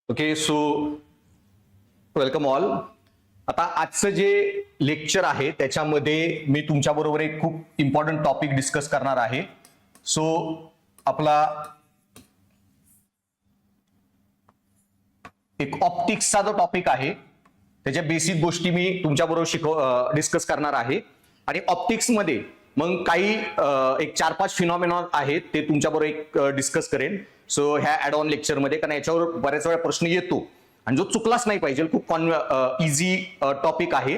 Okay, so welcome all. आता आजचं जे लेक्चर आहे त्याच्यामध्ये मी तुमच्याबरोबर एक खूप इम्पॉर्टंट टॉपिक डिस्कस करणार आहे. सो आपला एक ऑप्टिक्सचा जो टॉपिक आहे त्याच्या बेसिक गोष्टी मी तुमच्याबरोबर डिस्कस करणार आहे. आणि ऑप्टिक्समध्ये मग काही एक 4-5 फिनॉमिनॉन आहेत ते तुमच्याबरोबर एक डिस्कस करेन. सो ह्या ऍड ऑन लेक्चरमध्ये, कारण याच्यावर बऱ्याच वेळा प्रश्न येतो आणि जो चुकलाच नाही पाहिजे, खूप इझी टॉपिक आहे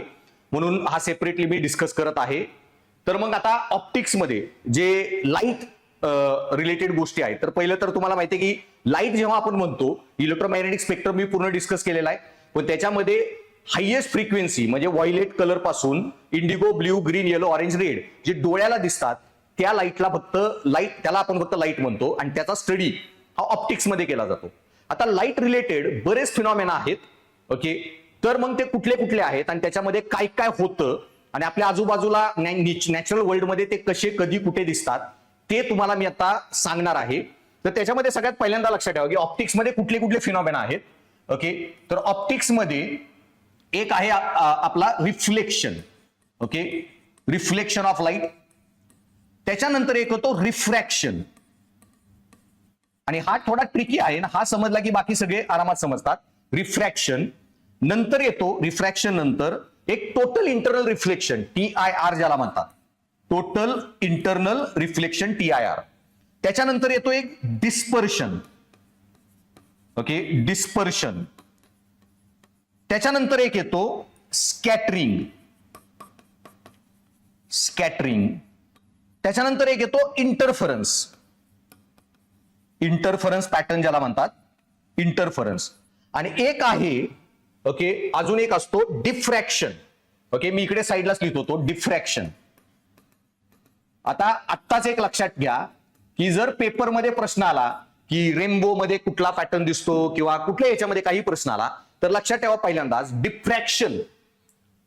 म्हणून हा सेपरेटली मी डिस्कस करत आहे. तर मग आता ऑप्टिक्समध्ये जे लाईट रिलेटेड गोष्टी आहेत, तर पहिलं तर तुम्हाला माहिती आहे की लाईट जेव्हा आपण म्हणतो, इलेक्ट्रोमॅग्नेटिक स्पेक्ट्रम मी पूर्ण डिस्कस केलेला आहे, पण त्याच्यामध्ये हायएस्ट फ्रिक्वेन्सी म्हणजे व्हायलेट कलर पासून Indigo, blue, green, yellow, orange, red जे डोळ्याला दिसतात त्या लाईटला फक्त लाईट, त्याला आपण फक्त लाईट म्हणतो आणि त्याचा स्टडी हा ऑप्टिक्स मध्ये केला जातो. आता लाईट रिलेटेड बरेच फिनॉमेना आहेत. ओके, तर मग ते कुठले कुठले आहेत आणि त्याच्यामध्ये काय काय होतं आणि आपल्या आजूबाजूला नॅचरल वर्ल्ड मध्ये ते कसे, कधी, कुठे दिसतात ते तुम्हाला मी आता सांगणार आहे. तर त्याच्यामध्ये सगळ्यात पहिल्यांदा लक्षात ठेवा की ऑप्टिक्स मध्ये कुठले कुठले फिनॉमेना आहेत. ओके, तर ऑप्टिक्स मध्ये एक आहे आपला reflection. Okay, reflection of light. त्याच्यानंतर एक होतो रिफ्रॅक्शन, आणि हा थोडा ट्रिकी आहे ना, हा समजला की बाकी सगळे आरामात समजतात. रिफ्रॅक्शन नंतर येतो, रिफ्रॅक्शन नंतर एक टोटल इंटरनल रिफ्लेक्शन, TIR ज्याला म्हणतात, टोटल इंटरनल रिफ्लेक्शन TIR. त्याच्यानंतर येतो एक डिस्पर्शन. Okay, dispersion. त्याच्यानंतर एक येतो स्कॅटरिंग. स्कॅटरिंग. त्याच्यानंतर एक येतो इंटरफरन्स. इंटरफरन्स पॅटर्न ज्याला म्हणतात, इंटरफरन्स. आणि एक आहे, ओके, अजून एक असतो डिफ्रॅक्शन. ओके, मी इकडे साईडलाच लिहितो तो डिफ्रॅक्शन. आता आत्ताच एक लक्षात घ्या की जर पेपरमध्ये प्रश्न आला की रेनबो मध्ये कुठला पॅटर्न दिसतो किंवा कुठल्या याच्यामध्ये काही प्रश्न आला, तर लक्षात ठेवा पहिल्यांदाच डिफ्रॅक्शन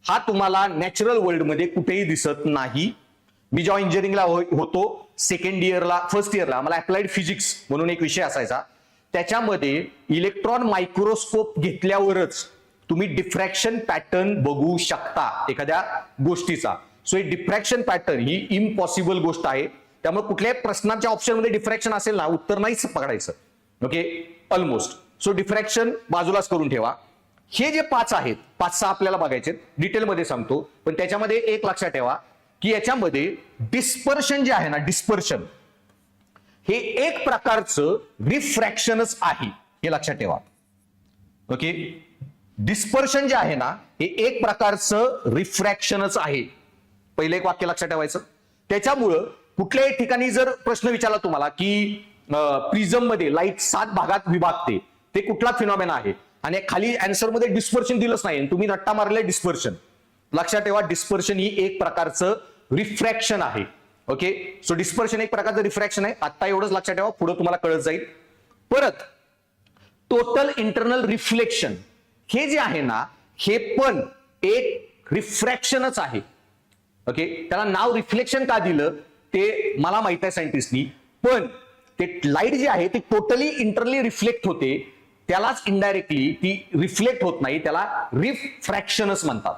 हा तुम्हाला नॅचरल वर्ल्ड मध्ये कुठेही दिसत नाही. मी जेव्हा इंजिनिअरिंगला होतो, सेकंड इयरला, फर्स्ट इयरला आम्हाला अप्लाइड फिजिक्स म्हणून एक विषय असायचा. त्याच्यामध्ये इलेक्ट्रॉन मायक्रोस्कोप घेतल्यावरच तुम्ही डिफ्रॅक्शन पॅटर्न बघू शकता एखाद्या गोष्टीचा. सो ही डिफ्रॅक्शन पॅटर्न ही इम्पॉसिबल गोष्ट आहे. त्यामुळे कुठल्याही प्रश्नाच्या ऑप्शनमध्ये डिफ्रॅक्शन असेल ना, उत्तर नाहीच पकडायचं. Okay, almost. सो डिफ्रॅक्शन बाजूलाच करून ठेवा. हे जे 5 आहेत, 5-6 आपल्याला बघायचे, डिटेलमध्ये सांगतो, पण त्याच्यामध्ये एक लक्षात ठेवा की याच्यामध्ये डिस्पर्शन जे आहे ना, डिस्पर्शन हे एक प्रकारचं रिफ्रॅक्शनच आहे, हे लक्षात ठेवा. ओके, डिस्पर्शन जे आहे ना हे एक प्रकारचं रिफ्रॅक्शनच आहे. पहिलं एक वाक्य लक्षात ठेवायचं. त्याच्यामुळं कुठल्याही ठिकाणी जर प्रश्न विचारला तुम्हाला की प्रिझम मध्ये लाईट 7 भागात विभागते, ते कुठला फिनॉमेना आहे, आणि खाली आन्सर मध्ये डिस्पर्शन दिलंच नाही, तुम्ही रट्टा मारले डिस्पर्शन, लक्षात ठेवा डिस्पर्शन ही एक प्रकारचं रिफ्रॅक्शन आहे. ओके, सो डिस्पर्शन एक प्रकारचं रिफ्रॅक्शन आहे. आता एवढंच लक्षात ठेवा, पुढे तुम्हाला कळत जाईल. परत टोटल इंटरनल रिफ्लेक्शन हे जे आहे ना, हे पण एक रिफ्रॅक्शनच आहे. ओके, त्याला नाव रिफ्लेक्शन का दिलं ते मला माहित आहे सायंटिस्टनी, पण ते लाईट जी आहे ती टोटली इंटरनली रिफ्लेक्ट होते, त्यालाच इनडायरेक्टली ती रिफ्लेक्ट होत नाही, त्याला रिफ्रॅक्शनच म्हणतात.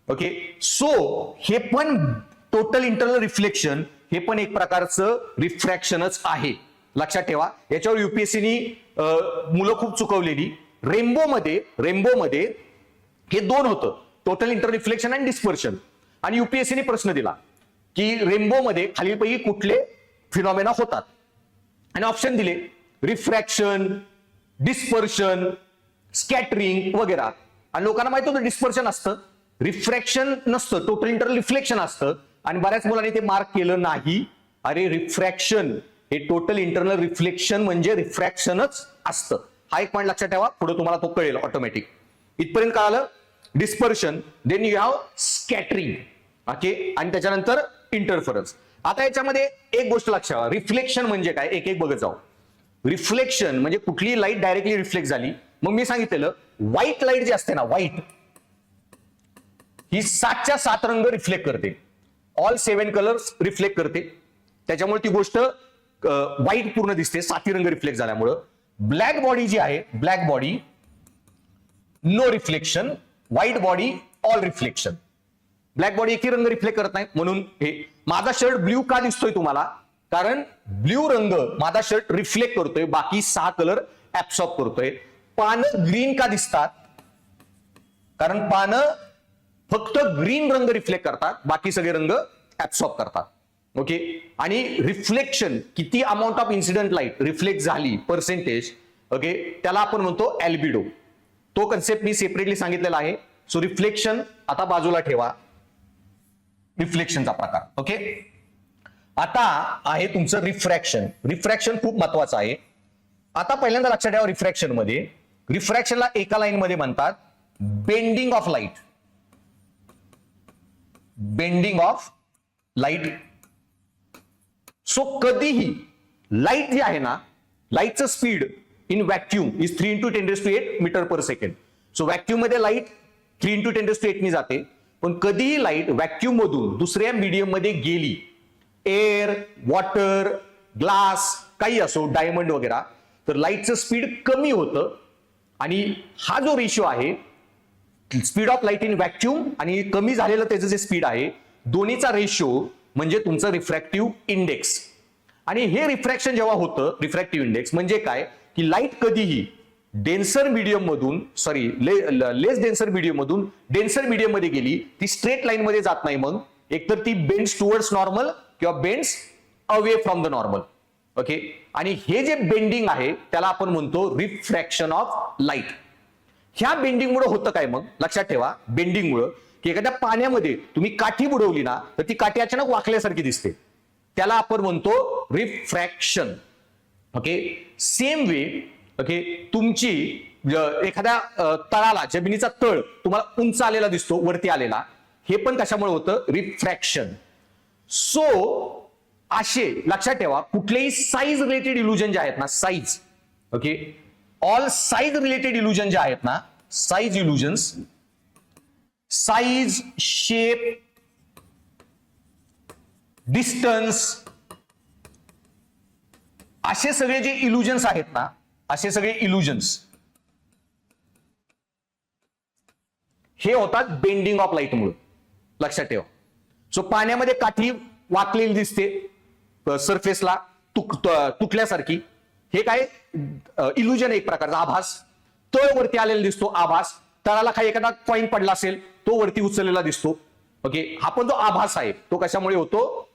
ओके, सो हे पण टोटल इंटरनल रिफ्लेक्शन हे पण एक प्रकारचं रिफ्रॅक्शनच आहे, लक्षात ठेवा. याच्यावर युपीएससीनी मुलं खूप चुकवलेली. रेनबोमध्ये हे 2 होतं, टोटल इंटरनल रिफ्लेक्शन आणि डिस्पर्शन. आणि युपीएससीने प्रश्न दिला की रेनबो मध्ये खालीलपैकी कुठले फिनॉमेना होतात, आणि ऑप्शन दिले रिफ्रॅक्शन, डिस्पर्शन, स्कॅटरिंग वगैरे. आणि लोकांना माहित होतं डिस्पर्शन असतं, रिफ्रॅक्शन नसतं, टोटल इंटरनल रिफ्लेक्शन असतं. आणि बऱ्याच मुलांनी ते मार्क केलं नाही. अरे रिफ्रॅक्शन हे टोटल इंटरनल रिफ्लेक्शन म्हणजे रिफ्रॅक्शनच असतं. हा एक पॉईंट लक्षात ठेवा, पुढे तुम्हाला तो कळेल ऑटोमॅटिक. इथपर्यंत कळालं dispersion, then you have scattering. Okay, आणि त्याच्यानंतर इंटरफरन्स. आता याच्यामध्ये एक गोष्ट लक्षात ठेवा, रिफ्लेक्शन म्हणजे काय, एक एक बघत जाऊ. रिफ्लेक्शन म्हणजे कुठली लाईट डायरेक्टली रिफ्लेक्ट झाली. मग मी सांगितलेलं व्हाईट लाईट जी असते ना, व्हाईट ही 7च्या 7 रंग रिफ्लेक्ट करते, ऑल 7 कलर्स रिफ्लेक्ट करते. त्याच्यामुळे ती गोष्ट व्हाईट पूर्ण दिसते, 7 रंग रिफ्लेक्ट झाल्यामुळं. ब्लॅक बॉडी जी आहे, black body no reflection, white body all reflection. Black body एकही रंग रिफ्लेक्ट करत नाही, म्हणून हे. माझा शर्ट ब्ल्यू का दिसतोय तुम्हाला? कारण ब्ल्यू रंग माझा शर्ट रिफ्लेक्ट करतोय, बाकी 6 कलर ऍब्सॉर्ब करतोय. पानं ग्रीन का दिसतात? कारण पानं फक्त ग्रीन रंग रिफ्लेक्ट करतात, बाकी सगळे रंग ऍब्सॉर्ब करतात. ओके. आणि रिफ्लेक्शन, किती amount of incident light reflect झाली, पर्सेंटेज, ओके, त्याला आपण म्हणतो अल्बिडो. तो कन्सेप्ट मी सेपरेटली सांगितलेला आहे. सो रिफ्लेक्शन आता बाजूला ठेवा, रिफ्लेक्शनचा प्रकार. ओके. आता आहे तुमचं रिफ्रॅक्शन. रिफ्रॅक्शन खूप महत्वाचं आहे. आता पहिल्यांदा लक्षात ठेवा, रिफ्रॅक्शन मध्ये, रिफ्रॅक्शनला एका लाईन मध्ये म्हणतात bending of light. Bending of light. So कधीही लाईट जी आहे ना, लाईटचं speed in vacuum is 3 × 10⁸ metre per second. So vacuum मध्ये लाईट 3 × 10⁸ नी जाते. पण कधीही लाईट व्हॅक्यूम मधून दुसऱ्या मीडियम मध्ये गेली, एअर, वॉटर, ग्लास, काही असो, डायमंड वगैरे, तर लाईटचं स्पीड कमी होतं. आणि हा जो रेशिओ आहे, speed of light in vacuum आणि कमी झालेलं त्याचं जे स्पीड आहे, दोन्हीचा रेशिओ म्हणजे तुमचं रिफ्रॅक्टिव्ह इंडेक्स. आणि हे रिफ्रॅक्शन जेव्हा होतं, रिफ्रॅक्टिव्ह इंडेक्स म्हणजे काय, की लाईट कधीही डेन्सर मीडियम मधून, सॉरी लेस डेन्सर मीडियम मधून डेन्सर मीडियम मध्ये गेली, ती स्ट्रेट लाईन मध्ये जात नाही. मग एकतर ती बेंड्स टुवर्ड्स नॉर्मल किंवा bends away from the normal. Okay. आणि हे जे बेंडिंग आहे त्याला आपण म्हणतो रिफ्रॅक्शन ऑफ लाईट. ह्या बेंडिंगमुळे होतं काय, मग लक्षात ठेवा, बेंडिंगमुळे की एखाद्या पाण्यामध्ये तुम्ही काठी बुडवली ना, तर ती काठी अचानक वाकल्यासारखी दिसते, त्याला आपण म्हणतो refraction. Okay. Same way, okay, तुमची एखाद्या तळाला, जमिनीचा तळ तुम्हाला उंच आलेला दिसतो, वरती आलेला, हे पण कशामुळे होतं, रिफ्रॅक्शन. सो असे लक्षात ठेवा, कुठलेही साईज रिलेटेड इल्युजन जे आहेत ना, size, okay, all size related illusion जे आहेत ना, साईज इल्युजन्स, साईज, शेप, डिस्टन्स, असे सगळे जे इल्युजन्स आहेत ना, असे सगळे इल्युजन्स हे होतात बेंडिंग ऑफ लाईट मुळे. लक्षात ठेवा. सो पाण्यामध्ये काठी वाकलेली दिसते, सरफेसला तुटल्यासारखी, हे काय इल्युजन, एक प्रकारचा आभास. तळ वरती आलेला दिसतो, आभास. तळाला काही एखादा कॉइन पडला असेल, तो वरती उचललेला दिसतो. ओके. हा पण जो आभास आहे तो कशामुळे होतो,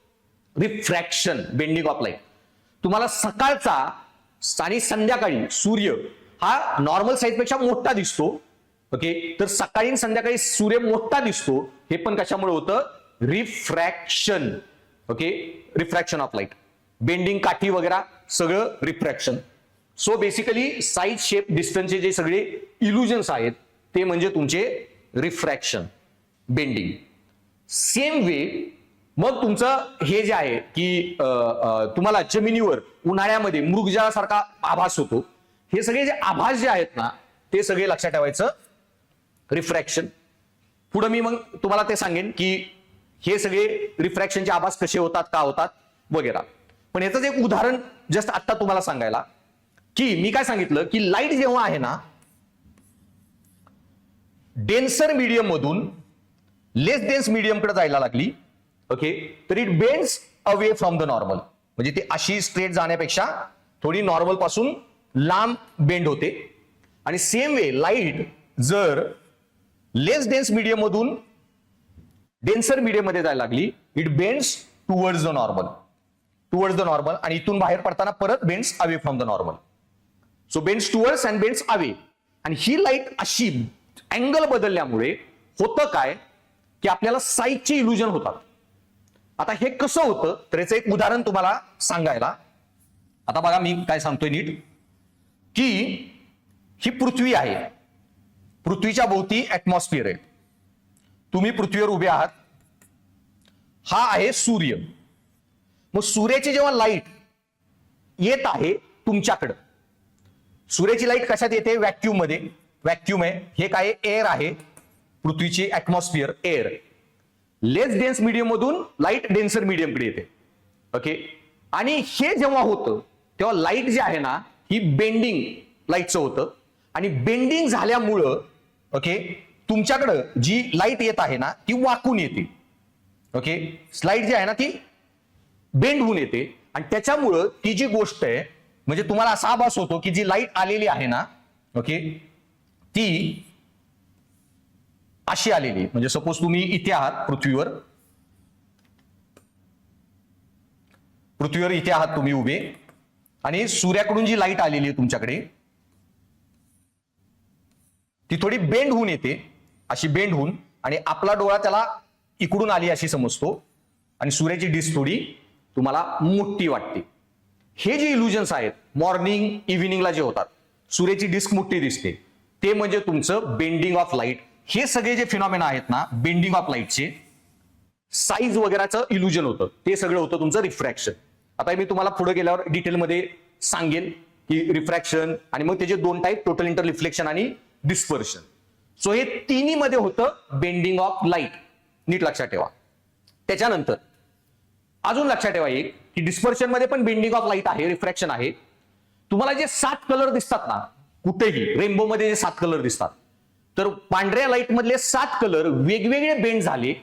रिफ्रॅक्शन, बेंडिंग ऑफ लाईट. तुम्हाला सकाळचा आणि संध्याकाळी सूर्य हा नॉर्मल साईज पेक्षा मोठा दिसतो. ओके. तर सकाळी आणि संध्याकाळी सूर्य मोठा दिसतो, हे पण कशामुळे होतं, refraction. Okay. Refraction of light, bending, काठी वगैरे सगळं refraction. So basically size, shape, डिस्टन्सचे जे सगळे इल्युजन्स आहेत ते म्हणजे तुमचे रिफ्रॅक्शन, बेंडिंग. सेम वे मग तुमचं हे जे आहे की तुम्हाला जमिनीवर उन्हाळ्यामध्ये मृगजळासारखा आभास होतो, हे सगळे जे आभास जे आहेत ना, ते सगळे लक्षात ठेवायचं, रिफ्रॅक्शन. पुढे मी मग तुम्हाला ते सांगेन की हे सगळे रिफ्रॅक्शनचे आभास कसे होतात, का होतात वगैरे. पण याचं एक उदाहरण जस्ट आता तुम्हाला सांगायला, की मी काय सांगितलं की लाईट जेव्हा आहे ना, डेन्सर मीडियम मधून लेस डेन्स मीडियम कडे जायला लागली, ओके, तर it bends away from the normal. म्हणजे ती अशी स्ट्रेट जाण्यापेक्षा थोडी नॉर्मल पासून लांब बेंड होते. आणि सेम वे लाईट जर लेस डेन्स मीडियम मधून डेन्सर मीडियम मध्ये जायला लागली, it bends towards the normal, towards the normal. आणि इथून बाहेर पडताना परत bends away from the normal. So bends towards and bends away. आणि ही लाईट अशी अँगल बदलल्यामुळे होतं काय, की आपल्याला साईजचे इल्युजन होतात. आता हे कसं होतं, तर याचं एक उदाहरण तुम्हाला सांगायला. आता बघा मी काय सांगतोय नीट, की ही पृथ्वी आहे, पृथ्वीच्या भोवती ऍटमॉस्फिअर आहे, तुम्ही पृथ्वीवर उभे आहात, हा आहे सूर्य. मग सूर्याची जेव्हा लाईट येत आहे तुमच्याकडं, सूर्याची लाईट कशात येते, व्हॅक्यूम मध्ये. व्हॅक्यूम आहे, हे काय एअर आहे, पृथ्वीची ऍटमॉस्फिअर, एअर. लेस डेन्स मीडियम मधून लाईट डेन्सर मीडियम कडे येते. ओके. आणि हे जेव्हा होतं तेव्हा लाईट जी आहे ना, ही बेंडिंग लाईटचं होतं. आणि बेंडिंग झाल्यामुळं ओके, तुमच्याकडं जी लाईट येत आहे ना ती वाकून येते. ओके, लाईट जी आहे ना ती बेंड होऊन येते आणि त्याच्यामुळं ती जी गोष्ट आहे म्हणजे तुम्हाला असा आभास होतो की जी लाईट आलेली आहे ना, ओके, ती अशी आलेली आहे. म्हणजे सपोज तुम्ही इथे आहात पृथ्वीवर इथे आहात तुम्ही उभे आणि सूर्याकडून जी लाईट आलेली आहे तुमच्याकडे ती थोडी बेंड होऊन येते, अशी बेंड होऊन, आणि आपला डोळा त्याला इकडून आली अशी समजतो आणि सूर्याची डिस्क थोडी तुम्हाला मोठी वाटते. हे जे इल्युजन्स आहेत मॉर्निंग इव्हिनिंगला जे होतात, सूर्याची डिस्क मोठी दिसते, ते म्हणजे तुमचं बेंडिंग ऑफ लाईट. हे सगळे जे फिनॉमिना आहेत ना बेंडिंग ऑफ लाईटचे, साईज वगैरेचं इल्युजन होतं, ते सगळं होतं तुमचं रिफ्रॅक्शन. आता मी तुम्हाला पुढे गेल्यावर डिटेलमध्ये सांगेन की रिफ्रॅक्शन आणि मग त्याचे दोन टाईप, टोटल इंटर रिफ्लेक्शन आणि डिस्पर्शन. सो हे तिन्ही मध्ये होतं बेंडिंग ऑफ लाईट, नीट लक्षात ठेवा. त्याच्यानंतर अजून लक्षात ठेवा एक की डिस्पर्शन मध्ये पण बेंडिंग ऑफ लाईट आहे, रिफ्रॅक्शन आहे. तुम्हाला जे 7 कलर दिसतात ना कुठेही रेनबो मध्ये जे 7 कलर दिसतात, तर पांढऱ्या लाईट मधले 7 कलर वेगवेगळे बेंड झाले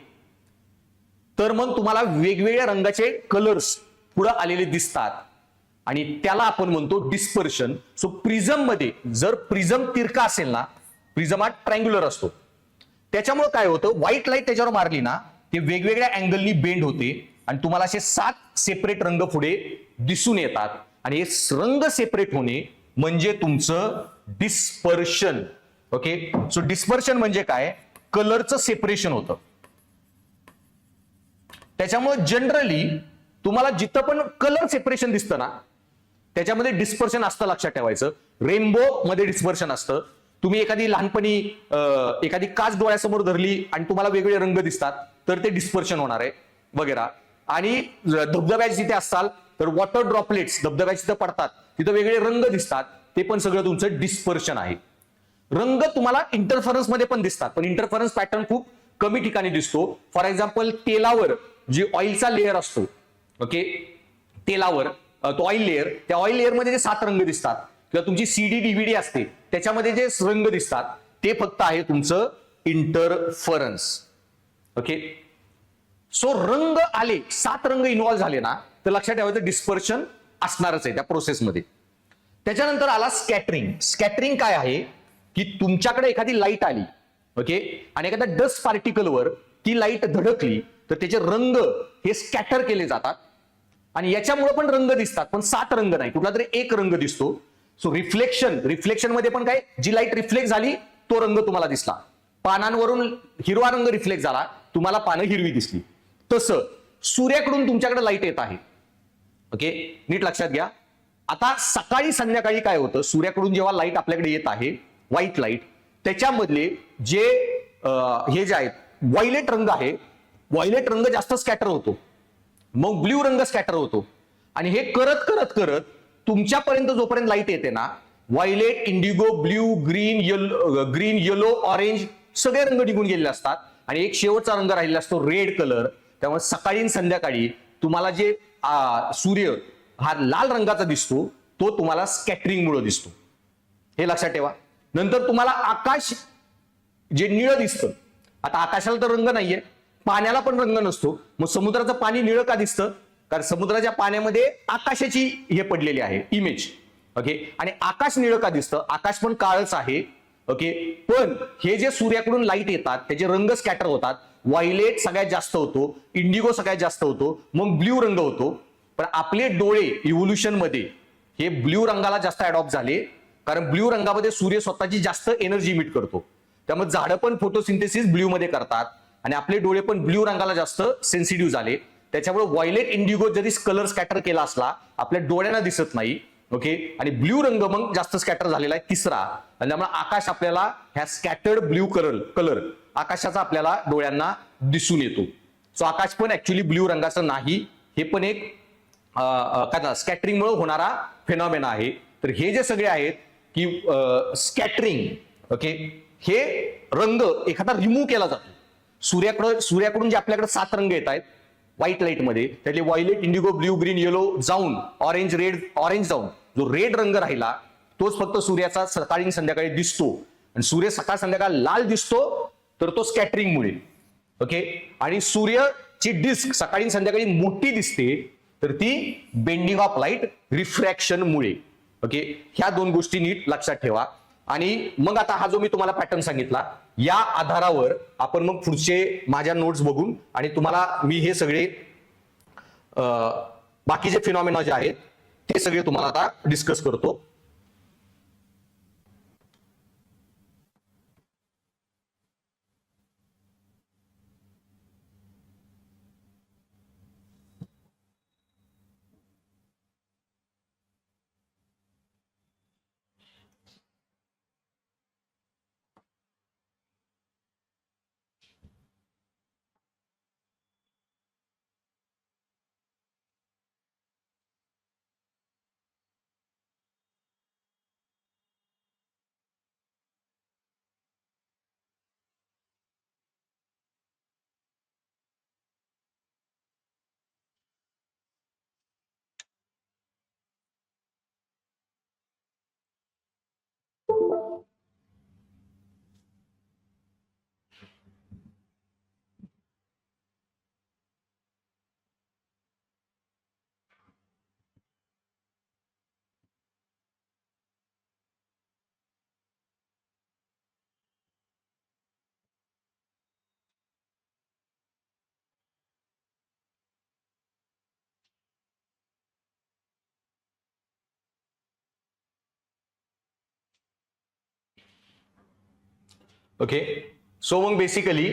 तर मग तुम्हाला वेगवेगळ्या रंगाचे कलर्स पुढे आलेले दिसतात आणि त्याला आपण म्हणतो डिस्पर्शन. सो प्रिझम मध्ये जर प्रिझम तिरका असेल ना, प्रिझम हा ट्रायंग्युलर असतो, त्याच्यामुळे काय होतं व्हाईट लाईट त्याच्यावर मारली ना ते वेगवेगळ्या अँगलनी बेंड होते आणि तुम्हाला असे 7 सेपरेट रंग पुढे दिसून येतात आणि हे रंग सेपरेट होणे म्हणजे तुमचं डिस्पर्शन. ओके, सो डिस्पर्शन म्हणजे काय, कलरचं सेपरेशन होतं. त्याच्यामुळे जनरली तुम्हाला जिथं पण कलर सेपरेशन दिसतं ना त्याच्यामध्ये डिस्पर्शन असतं, लक्षात ठेवायचं. रेनबो मध्ये डिस्पर्शन असतं. तुम्ही एखादी लहानपणी एखादी काच डोळ्यासमोर धरली आणि तुम्हाला वेगवेगळे रंग दिसतात तर ते डिस्पर्शन होणार आहे वगैरे. आणि धबधब्याचे जिथे असाल तर वॉटर ड्रॉपलेट्स धबधब्याचे जिथे पडतात तिथं वेगळे रंग दिसतात, ते पण सगळं तुमचं डिस्पर्शन आहे. रंग तुम्हाला इंटरफरन्स मध्ये पण दिसतात, पण इंटरफरन्स पॅटर्न खूप कमी ठिकाणी दिसतो. फॉर एक्झाम्पल तेलावर जी ऑइलचा लेअर असतो, ओके, तेलावर तो ऑइल लेअर, त्या ऑइल लेअर मध्ये जे 7 रंग दिसतात किंवा तुमची सीडी डीव्हीडी असते त्याच्यामध्ये जे रंग दिसतात ते फक्त आहे तुमचं इंटरफरन्स. ओके, सो रंग आले 7 रंग इन्व्हॉल्व्ह झाले ना तर लक्षात ठेवायचं डिस्पर्शन असणारच आहे त्या प्रोसेसमध्ये. त्याच्यानंतर आला स्कॅटरिंग. स्कॅटरिंग काय आहे की तुमच्याकडे एखादी लाईट आली, ओके, आणि एखाद्या डस्ट पार्टिकलवर ती लाईट धडकली तर त्याचे रंग हे स्कॅटर केले जातात आणि याच्यामुळे पण रंग दिसतात, पण 7 रंग नाही, कुठला तरी एक रंग दिसतो. सो रिफ्लेक्शन मध्ये पण काय, जी लाईट रिफ्लेक्ट झाली तो रंग तुम्हाला दिसला. पानांवरून हिरवा रंग रिफ्लेक्ट झाला, तुम्हाला पानं हिरवी दिसली. तसं सूर्याकडून तुमच्याकडे लाईट येत आहे. ओके, नीट लक्षात घ्या. आता सकाळी संध्याकाळी काय होतं, सूर्याकडून जेव्हा लाईट आपल्याकडे येत आहे व्हाईट लाईट, त्याच्यामधले जे हे जे आहेत व्हायलेट रंग आहे, व्हायलेट रंग जास्त स्कॅटर होतो, मग ब्ल्यू रंग स्कॅटर होतो आणि हे करत करत करत तुमच्यापर्यंत जोपर्यंत लाईट येते ना, violet, indigo, blue, green, yellow, orange सगळे रंग निघून गेलेले असतात आणि एक शेवटचा रंग राहिलेला असतो रेड कलर. त्यामुळे सकाळी आणि संध्याकाळी तुम्हाला जे सूर्य हा लाल रंगाचा दिसतो तो तुम्हाला स्कॅटरिंग मुळे दिसतो, हे लक्षात ठेवा. नंतर तुम्हाला आकाश जे निळं दिसतं, आता आकाशाला तर रंग नाहीये, पाण्याला पण रंग नसतो, मग समुद्राचं पाणी निळं का दिसतं, कारण समुद्राच्या पाण्यामध्ये आकाशाची हे पडलेली आहे इमेज. ओके, आणि आकाश निळं का दिसतं, आकाश पण काळच आहे. ओके, पण हे जे सूर्याकडून लाईट येतात त्याचे रंग स्कॅटर होतात. व्हायलेट सगळ्यात जास्त होतो, इंडिगो सगळ्यात जास्त होतो, मग ब्ल्यू रंग होतो. पण आपले डोळे इव्होल्युशन मध्ये हे ब्ल्यू रंगाला जास्त अडॉप्ट झाले, कारण ब्ल्यू रंगामध्ये सूर्य स्वतःची जास्त एनर्जी इमिट करतो. त्यामुळे झाडं पण फोटोसिंथेसिस ब्ल्यू मध्ये करतात आणि आपले डोळे पण ब्ल्यू रंगाला जास्त सेन्सिटिव्ह झाले. त्याच्यामुळे व्हायलेट, इंडिगो जरी कलर स्कॅटर केला असला आपल्या डोळ्यांना दिसत नाही. ओके, आणि ब्ल्यू रंग मग जास्त स्कॅटर झालेला आहे तिसरा, आणि त्यामुळे आकाश आपल्याला ह्या स्कॅटर्ड ब्ल्यू कलर आकाशाचा आपल्याला डोळ्यांना दिसून येतो. सो आकाश पण ऍक्च्युली ब्ल्यू रंगाचं नाही, हे पण एक काय स्कॅटरिंग मुळे होणारा फेनॉमेना आहे. तर हे जे सगळे आहेत की स्कॅटरिंग, ओके, हे रंग एखादा रिमूव्ह केला जातो. सूर्याकडून जे आपल्याकडे 7 रंग येत आहेत व्हाईट लाईट मध्ये, त्यातले violet, indigo, blue, green, yellow जाऊन ऑरेंज जाऊन जो रेड रंग राहिला तोच फक्त सूर्याचा सकाळी संध्याकाळी दिसतो. आणि सूर्य सकाळ संध्याकाळ लाल दिसतो तर तो स्कॅटरिंगमुळे. ओके, आणि सूर्याची डिस्क सकाळी संध्याकाळी मोठी दिसते तर ती बेंडिंग ऑफ लाईट रिफ्रॅक्शनमुळे. ओके, ह्या दोन गोष्टी नीट लक्षात ठेवा. आणि मग आता हा जो मी तुम्हाला पॅटर्न सांगितला या आधारावर आपण मग पुढचे माझ्या नोट्स बघून आणि तुम्हाला मी हे सगळे बाकीचे फिनॉमिना जे आहेत ते सगळे तुम्हाला आता डिस्कस करतो. ओके, सो मग बेसिकली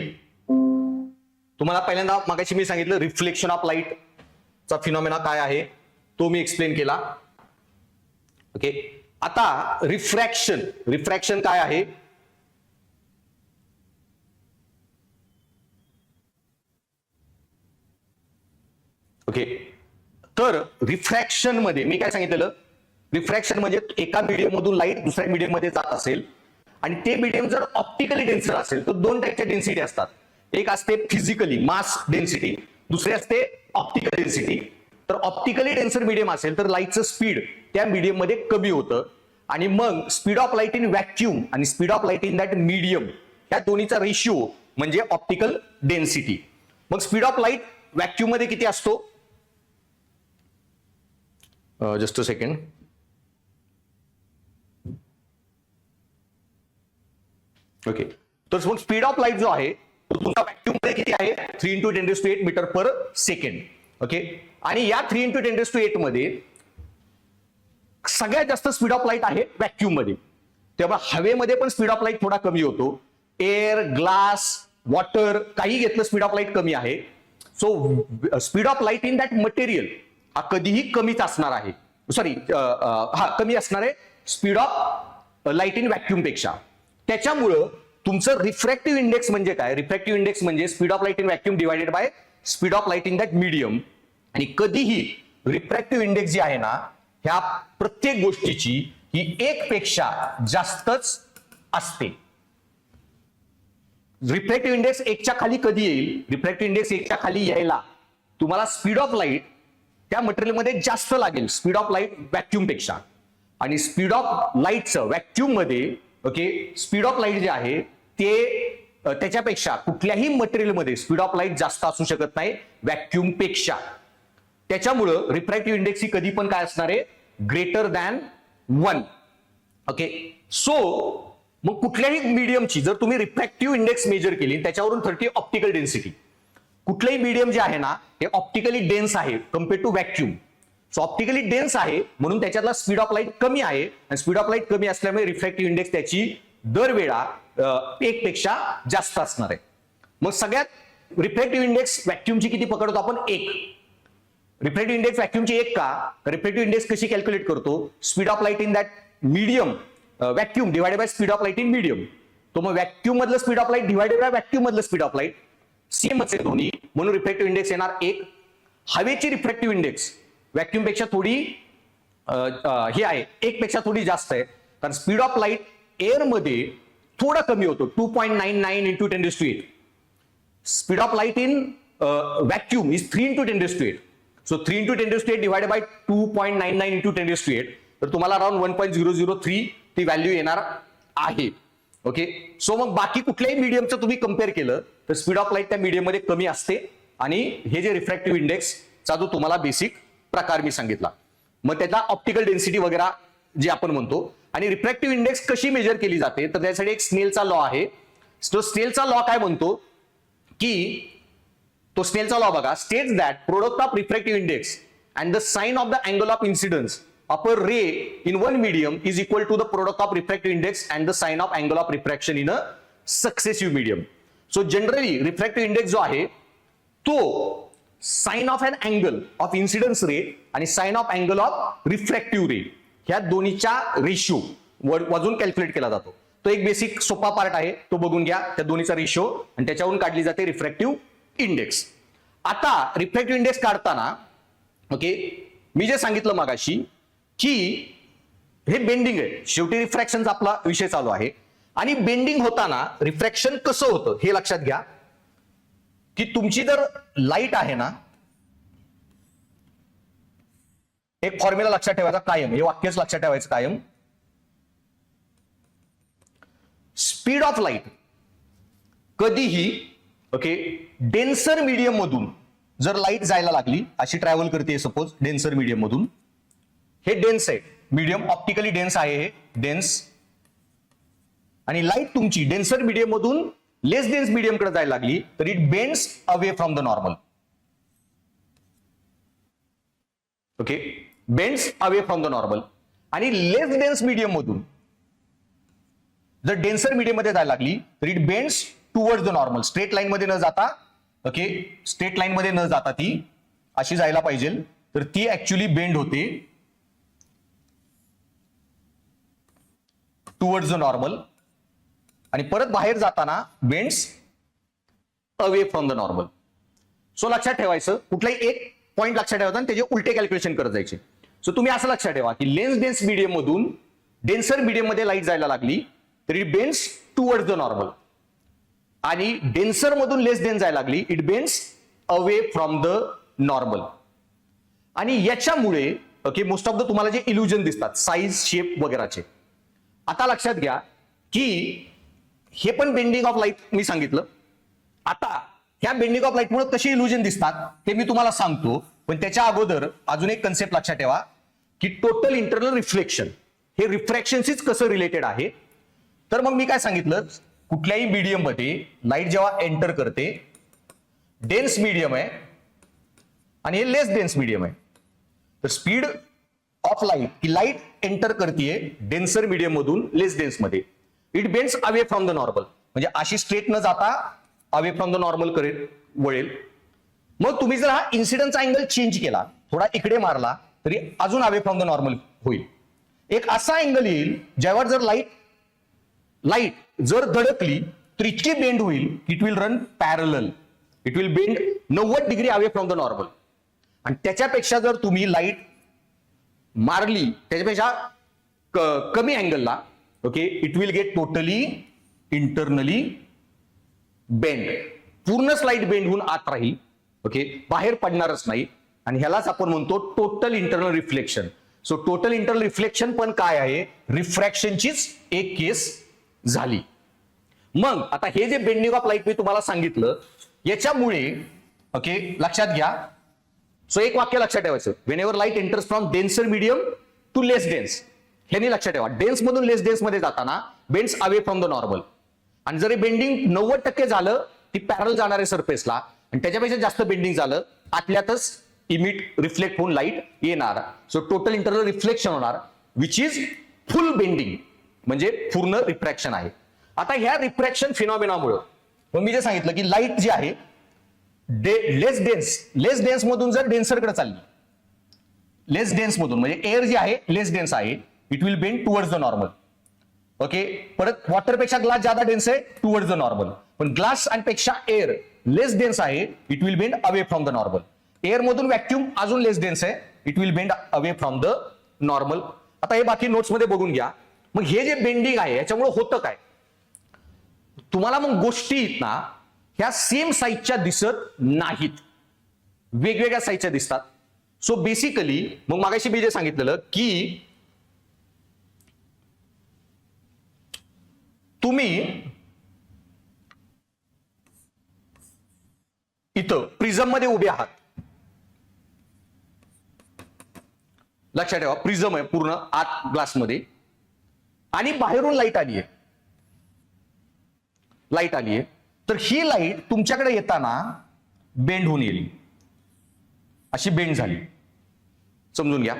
तुम्हाला पहिल्यांदा मागाशी मी सांगितलं रिफ्लेक्शन ऑफ लाईट चा फिनॉमिना काय आहे तो मी एक्सप्लेन केला. ओके, आता रिफ्रॅक्शन, रिफ्रॅक्शन काय आहे? ओके, तर रिफ्रॅक्शन मध्ये मी काय सांगितलेलं, रिफ्रॅक्शन म्हणजे एका मीडियम मधून लाईट दुसऱ्या मीडियम मध्ये जात असेल आणि ते मीडियम जर ऑप्टिकली डेन्सर असेल तर दोन टाईपच्या डेन्सिटी असतात. एक असते फिजिकली मास डेन्सिटी, दुसरी असते ऑप्टिकल डेन्सिटी. तर ऑप्टिकली डेन्सर मीडियम असेल तर लाईटचं स्पीड त्या मीडियम मध्ये कमी होतं आणि मग speed of light in vacuum आणि speed of light in that medium या दोन्हीचा रेशिओ म्हणजे ऑप्टिकल डेन्सिटी. मग स्पीड ऑफ लाईट व्हॅक्यूम मध्ये किती असतो? Just a second. ओके, तर मग स्पीड ऑफ लाईट जो आहे तो तुमचा व्हॅक्यूम मध्ये किती आहे? 3 × 10⁸ मीटर पर सेकंड. ओके, आणि या 3 × 10⁸ मध्ये सगळ्यात जास्त स्पीड ऑफ लाईट आहे व्हॅक्यूम मध्ये. तेव्हा हवेमध्ये पण स्पीड ऑफ लाईट थोडा कमी होतो. एअर, ग्लास, वॉटर काही घेतलं स्पीड ऑफ लाईट कमी आहे. So speed of light in that material हा कधीही कमीच असणार आहे. सॉरी, कमी असणार आहे speed of light in vacuum पेक्षा. त्याच्यामुळं तुमचं रिफ्रॅक्टिव्ह इंडेक्स म्हणजे काय? रिफ्रॅक्टिव्ह इंडेक्स म्हणजे speed of light in vacuum divided by speed of light in that medium. आणि कधीही रिफ्रॅक्टिव्ह इंडेक्स जी आहे ना ह्या प्रत्येक गोष्टीची ही 1 पेक्षा जास्तच असते. रिफ्रॅक्टिव्ह इंडेक्स 1च्या खाली कधी येईल? रिफ्रॅक्टिव्ह इंडेक्स 1च्या खाली यायला तुम्हाला स्पीड ऑफ लाईट त्या मटेरियलमध्ये जास्त लागेल स्पीड ऑफ लाईट व्हॅक्यूम पेक्षा. आणि स्पीड ऑफ लाईटचं व्हॅक्यूम मध्ये ओके स्पीड ऑफ लाईट जे आहे ते त्याच्यापेक्षा कुठल्याही मटेरियलमध्ये स्पीड ऑफ लाईट जास्त असू शकत नाही व्हॅक्यूम पेक्षा. त्याच्यामुळं रिफ्रॅक्टिव्ह इंडेक्स ही कधी पण काय असणार आहे? Greater than 1. ओके, सो मग कुठल्याही मीडियमची जर तुम्ही रिफ्रॅक्टिव्ह इंडेक्स मेजर केली त्याच्यावरून 30 ऑप्टिकल डेन्सिटी. कुठलंही मीडियम जे आहे ना हे ऑप्टिकली डेन्स आहे compare to vacuum. So optically dense आहे म्हणून त्याच्यातला स्पीड ऑफ लाईट कमी आहे आणि स्पीड ऑफ लाईट कमी असल्यामुळे रिफ्रॅक्टिव्ह इंडेक्स त्याची दरवेळा 1 पेक्षा जास्त असणार आहे. मग सगळ्यात रिफ्रॅक्टिव्ह इंडेक्स व्हॅक्यूमची किती पकडतो आपण? 1. रिफ्रॅक्टिव्ह इंडेक्स व्हॅक्यूमची 1 का? रिफ्रॅक्टिव्ह इंडेक्स कशी कॅल्क्युलेट करतो? Speed of light in that medium vacuum divided by speed of light in medium. तो मग व्हॅक्यूम मधलं speed of light divided by vacuum मधलं स्पीड ऑफ लाईट सेम असेल दोन्ही म्हणून रिफ्रॅक्टिव्ह इंडेक्स येणार 1. हवेची रिफ्रॅक्टिव्ह इंडेक्स व्हॅक्यूम पेक्षा थोडी हे आहे 1 पेक्षा थोडी जास्त आहे कारण स्पीड ऑफ लाईट एअर मध्ये थोडा कमी होतो 2.99 × 10⁸. Speed of light in vacuum is 3 × 10⁸. So 3 × 10⁸ divided by 2.99 × 10⁸. तर तुम्हाला अराउंड 1.003 ती व्हॅल्यू येणार आहे. ओके. सो मग बाकी कुठल्याही मीडियमचं तुम्ही कम्पेअर केलं तर स्पीड ऑफ लाईट त्या मीडियममध्ये कमी असते. आणि हे जे रिफ्रॅक्टिव्ह इंडेक्सचा जो तुम्हाला बेसिक प्रकार मी सांगितला, मग त्याचा ऑप्टिकल डेन्सिटी वगैरे जे आपण म्हणतो. आणि रिफ्रॅक्टिव्ह इंडेक्स कशी मेजर केली जाते तर त्यासाठी एक स्नेलचा लॉ आहे. तो स्नेलचा लॉ काय म्हणतो की तो स्नेलचा लॉ बघा, states that product of refractive index and the sine of the angle of incidence of a ray in one medium is equal to the product of refractive index and the sign of angle of refraction in a successive medium. So generally refractive index जो आहे तो sign of an angle of incidence ray आणि sign of angle of refractive ray ह्या दोन्हीच्या ratio वजून calculate केला जातो. तो एक बेसिक सोपा पार्ट आहे, तो बघून घ्या. त्या दोन्हीचा रेशिओ आणि त्याच्यावरून काढली जाते रिफ्रॅक्टिव्ह इंडेक्स. आता रिफ्रॅक्टिव्ह इंडेक्स काढताना ओके मी जे सांगितलं मगाशी की हे बेंडिंग आहे, शेवटी रिफ्रॅक्शनचा आपला विषय चालू आहे. आणि बेंडिंग होताना रिफ्रॅक्शन कसं होतं हे लक्षात घ्या की तुमची जर लाईट आहे ना, एक फॉर्म्युला लक्षात ठेवायचा कायम, हे वाक्यच लक्षात ठेवायचं कायम. स्पीड ऑफ लाईट कधीही ओके डेन्सर मीडियम मधून जर लाईट जायला लागली, अशी ट्रॅव्हल करते सपोज डेन्सर मीडियम मधून, हे डेन्स आहे मीडियम, ऑप्टिकली डेन्स आहे हे डेन्स. आणि लाईट तुमची डेन्सर मीडियम मधून लेस डेन्स मीडियम कडे जायला लागली तर it bends away from the normal. Okay, bends away from the normal. आणि लेस डेन्स मीडियम मधून जर डेन्सर मीडियम मध्ये जायला लागली तर it bends towards the normal. Straight line मध्ये न जाता ओके स्ट्रेट लाईन मध्ये न जाता ती अशी जायला पाहिजे, तर ती ऍक्च्युअली बेंड होते टुवर्ड्स द नॉर्मल. आणि परत बाहेर जाताना bends away from the normal. So लक्षात ठेवायचं, कुठलाही एक पॉईंट लक्षात ठेवायचा आणि त्याचे उलटे कॅल्क्युलेशन करत जायचे. सो तुम्ही असं लक्षात ठेवा की लेस डेन्स मीडियम मधून डेन्सर मीडियम मध्ये लाईट जायला लागली तर it bends towards the normal. आणि डेन्सर मधून लेस डेन्स जायला लागली it bends away from the normal. आणि याच्यामुळे ओके मोस्ट ऑफ द तुम्हाला जे इल्युजन दिसतात साईज शेप वगैरेचे, आता लक्षात घ्या की हे पण बेंडिंग ऑफ लाईट मी सांगितलं. आता ह्या बेंडिंग ऑफ लाईटमुळे कशी इल्युजन दिसतात ते मी तुम्हाला सांगतो, पण त्याच्या अगोदर अजून एक कन्सेप्ट लक्षात ठेवा की टोटल इंटरनल रिफ्लेक्शन हे रिफ्रॅक्शनशीच कसं रिलेटेड आहे. तर मग मी काय सांगितलं, कुठल्याही मीडियम मध्ये लाईट जेव्हा एंटर करते, डेन्स मीडियम आहे आणि हे लेस डेन्स मीडियम आहे, तर स्पीड ऑफ लाईट की लाईट एंटर करते डेन्सर मीडियम मधून लेस डेन्स मध्ये, it bends away from the normal. म्हणजे अशी स्ट्रेट न जाता अवे फ्रॉम द नॉर्मल करेल वळेल. मग तुम्ही जर हा इन्सिडन्सचा अँगल चेंज केला, थोडा इकडे मारला तरी अजून अवे फ्रॉम द नॉर्मल होईल. एक असा अँगल येईल ज्यावर जर लाईट जर धडकली तर इतकी बेंड होईल it will run parallel, it will bend 90 degree away from the normal. आणि त्याच्यापेक्षा जर तुम्ही लाईट मारली त्याच्यापेक्षा कमी अँगलला okay it will get totally internally bend. पूर्णच लाईट बेंड होऊन आत राहील ओके, बाहेर पडणारच नाही. आणि ह्यालाच आपण म्हणतो total internal reflection. So total internal reflection पण काय आहे, रिफ्रॅक्शनचीच एक केस झाली. मग आता हे जे बेंडिंग ऑफ लाईट मी तुम्हाला सांगितलं याच्यामुळे ओके लक्षात घ्या. सो एक वाक्य लक्षात ठेवायचं, whenever light enters from denser medium to less dense, हे लक्षात ठेवा. डेन्स मधून लेस डेन्स मध्ये जाताना bends away from the normal. आणि जर बेंडिंग 90% झालं ती पॅरल जाणारे सरफेसला आणि त्याच्यापेक्षा जास्त बेंडिंग झालं आतल्यातच इमिट रिफ्लेक्ट होऊन लाईट येणार. सो टोटल इंटरनल रिफ्लेक्शन होणार विच इज फुल बेंडिंग, म्हणजे पूर्ण रिफ्रॅक्शन आहे. आता ह्या रिफ्रॅक्शन फिनॉमिनामुळे मग मी जे सांगितलं की लाईट जी आहे लेस डेन्स मधून जर डेन्सरकडे चालली, लेस डेन्स मधून म्हणजे एअर जी आहे लेस डेन्स आहे, it will bend towards the normal. Okay, परत वॉटरपेक्षा ग्लास ज्यादा डेन्स आहे टुवर्ड्स द नॉर्मल, पण ग्लास आणि पेक्षा एअर लेस डेन्स आहे it will bend away from the normal. Air मधून व्हॅक्युम अजून लेस डेन्स आहे it will bend away from the normal. आता हे बाकी नोट्स मध्ये बघून घ्या. मग हे जे बेंडिंग आहे याच्यामुळे होतं काय, तुम्हाला मग गोष्टी आहेत ना ह्या सेम साईजच्या दिसत नाहीत, वेगवेगळ्या साईजच्या दिसतात. सो बेसिकली मग मागाशी मी जे सांगितलेलं की तुम्ही इथं प्रिझम मध्ये उभे आहात, लक्षात ठेवा प्रिझम आहे पूर्ण आत ग्लासमध्ये, आणि बाहेरून लाईट आली आहे, लाईट आली आहे, तर ही लाईट तुमच्याकडे येताना बेंड होऊन येईल, अशी बेंड झाली, समजून घ्या.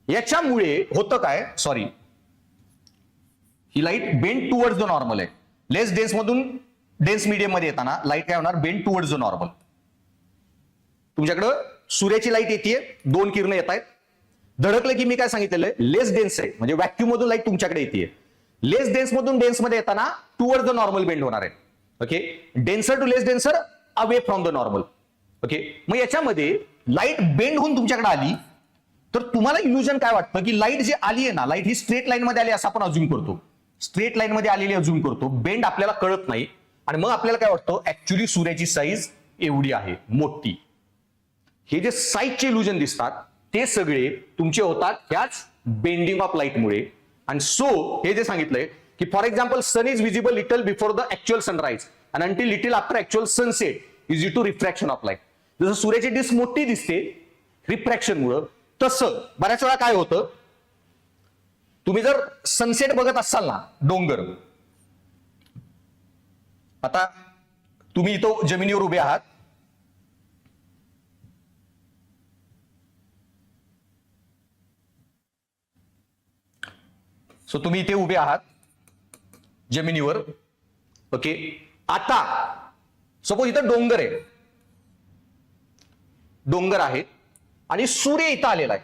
याच्यामुळे होतं काय, sorry, he light bend towards the normal आहे. लेस डेन्स मधून डेन्स मीडियम मध्ये येताना लाईट काय होणार, बेंड टुवर्ड्स द नॉर्मल. तुमच्याकडं सूर्याची लाईट येते, 2 किरण येत आहेत, धडकलं की मी काय सांगितलेलं आहे, लेस डेन्स आहे म्हणजे व्हॅक्यूम मधून लाईट तुमच्याकडे येते, लेस डेन्स मधून डेन्स मध्ये येताना टुवर्ड्स द नॉर्मल बेंड होणार आहे. Okay, denser to less denser, away from the normal. Okay, मग याच्यामध्ये लाईट बेंड होऊन तुमच्याकडे आली तर तुम्हाला इल्युजन काय वाटतं की लाईट जी आली आहे ना, लाईट ही स्ट्रेट लाईन मध्ये आली असं आपण अज्युम करतो, स्ट्रेट लाईन मध्ये आलेली अज्युम करतो, बेंड आपल्याला कळत नाही, आणि मग आपल्याला काय वाटतं ऍक्च्युली सूर्याची साईज एवढी आहे मोठी. हे जे साईजचे इल्युजन दिसतात ते सगळे तुमचे होतात ह्याच बेंडिंग ऑफ लाईटमुळे. आणि सो हे जे सांगितलंय की for example sun is visible little before the actual sunrise and until little after actual sunset is due to refraction of light. जसं सूर्याची डिस्क मोठी दिसते रिफ्रॅक्शनमुळं, तसं बऱ्याच वेळा काय होतं, तुम्ही जर सनसेट बघत असाल ना, डोंगर, आता तुम्ही इथं जमिनीवर उभे आहात, सो तुम्ही इथे उभे आहात जमिनीवर. ओके, आता सपोज इथं डोंगर आहे, डोंगर आहेत आणि सूर्य इथं आलेला आहे,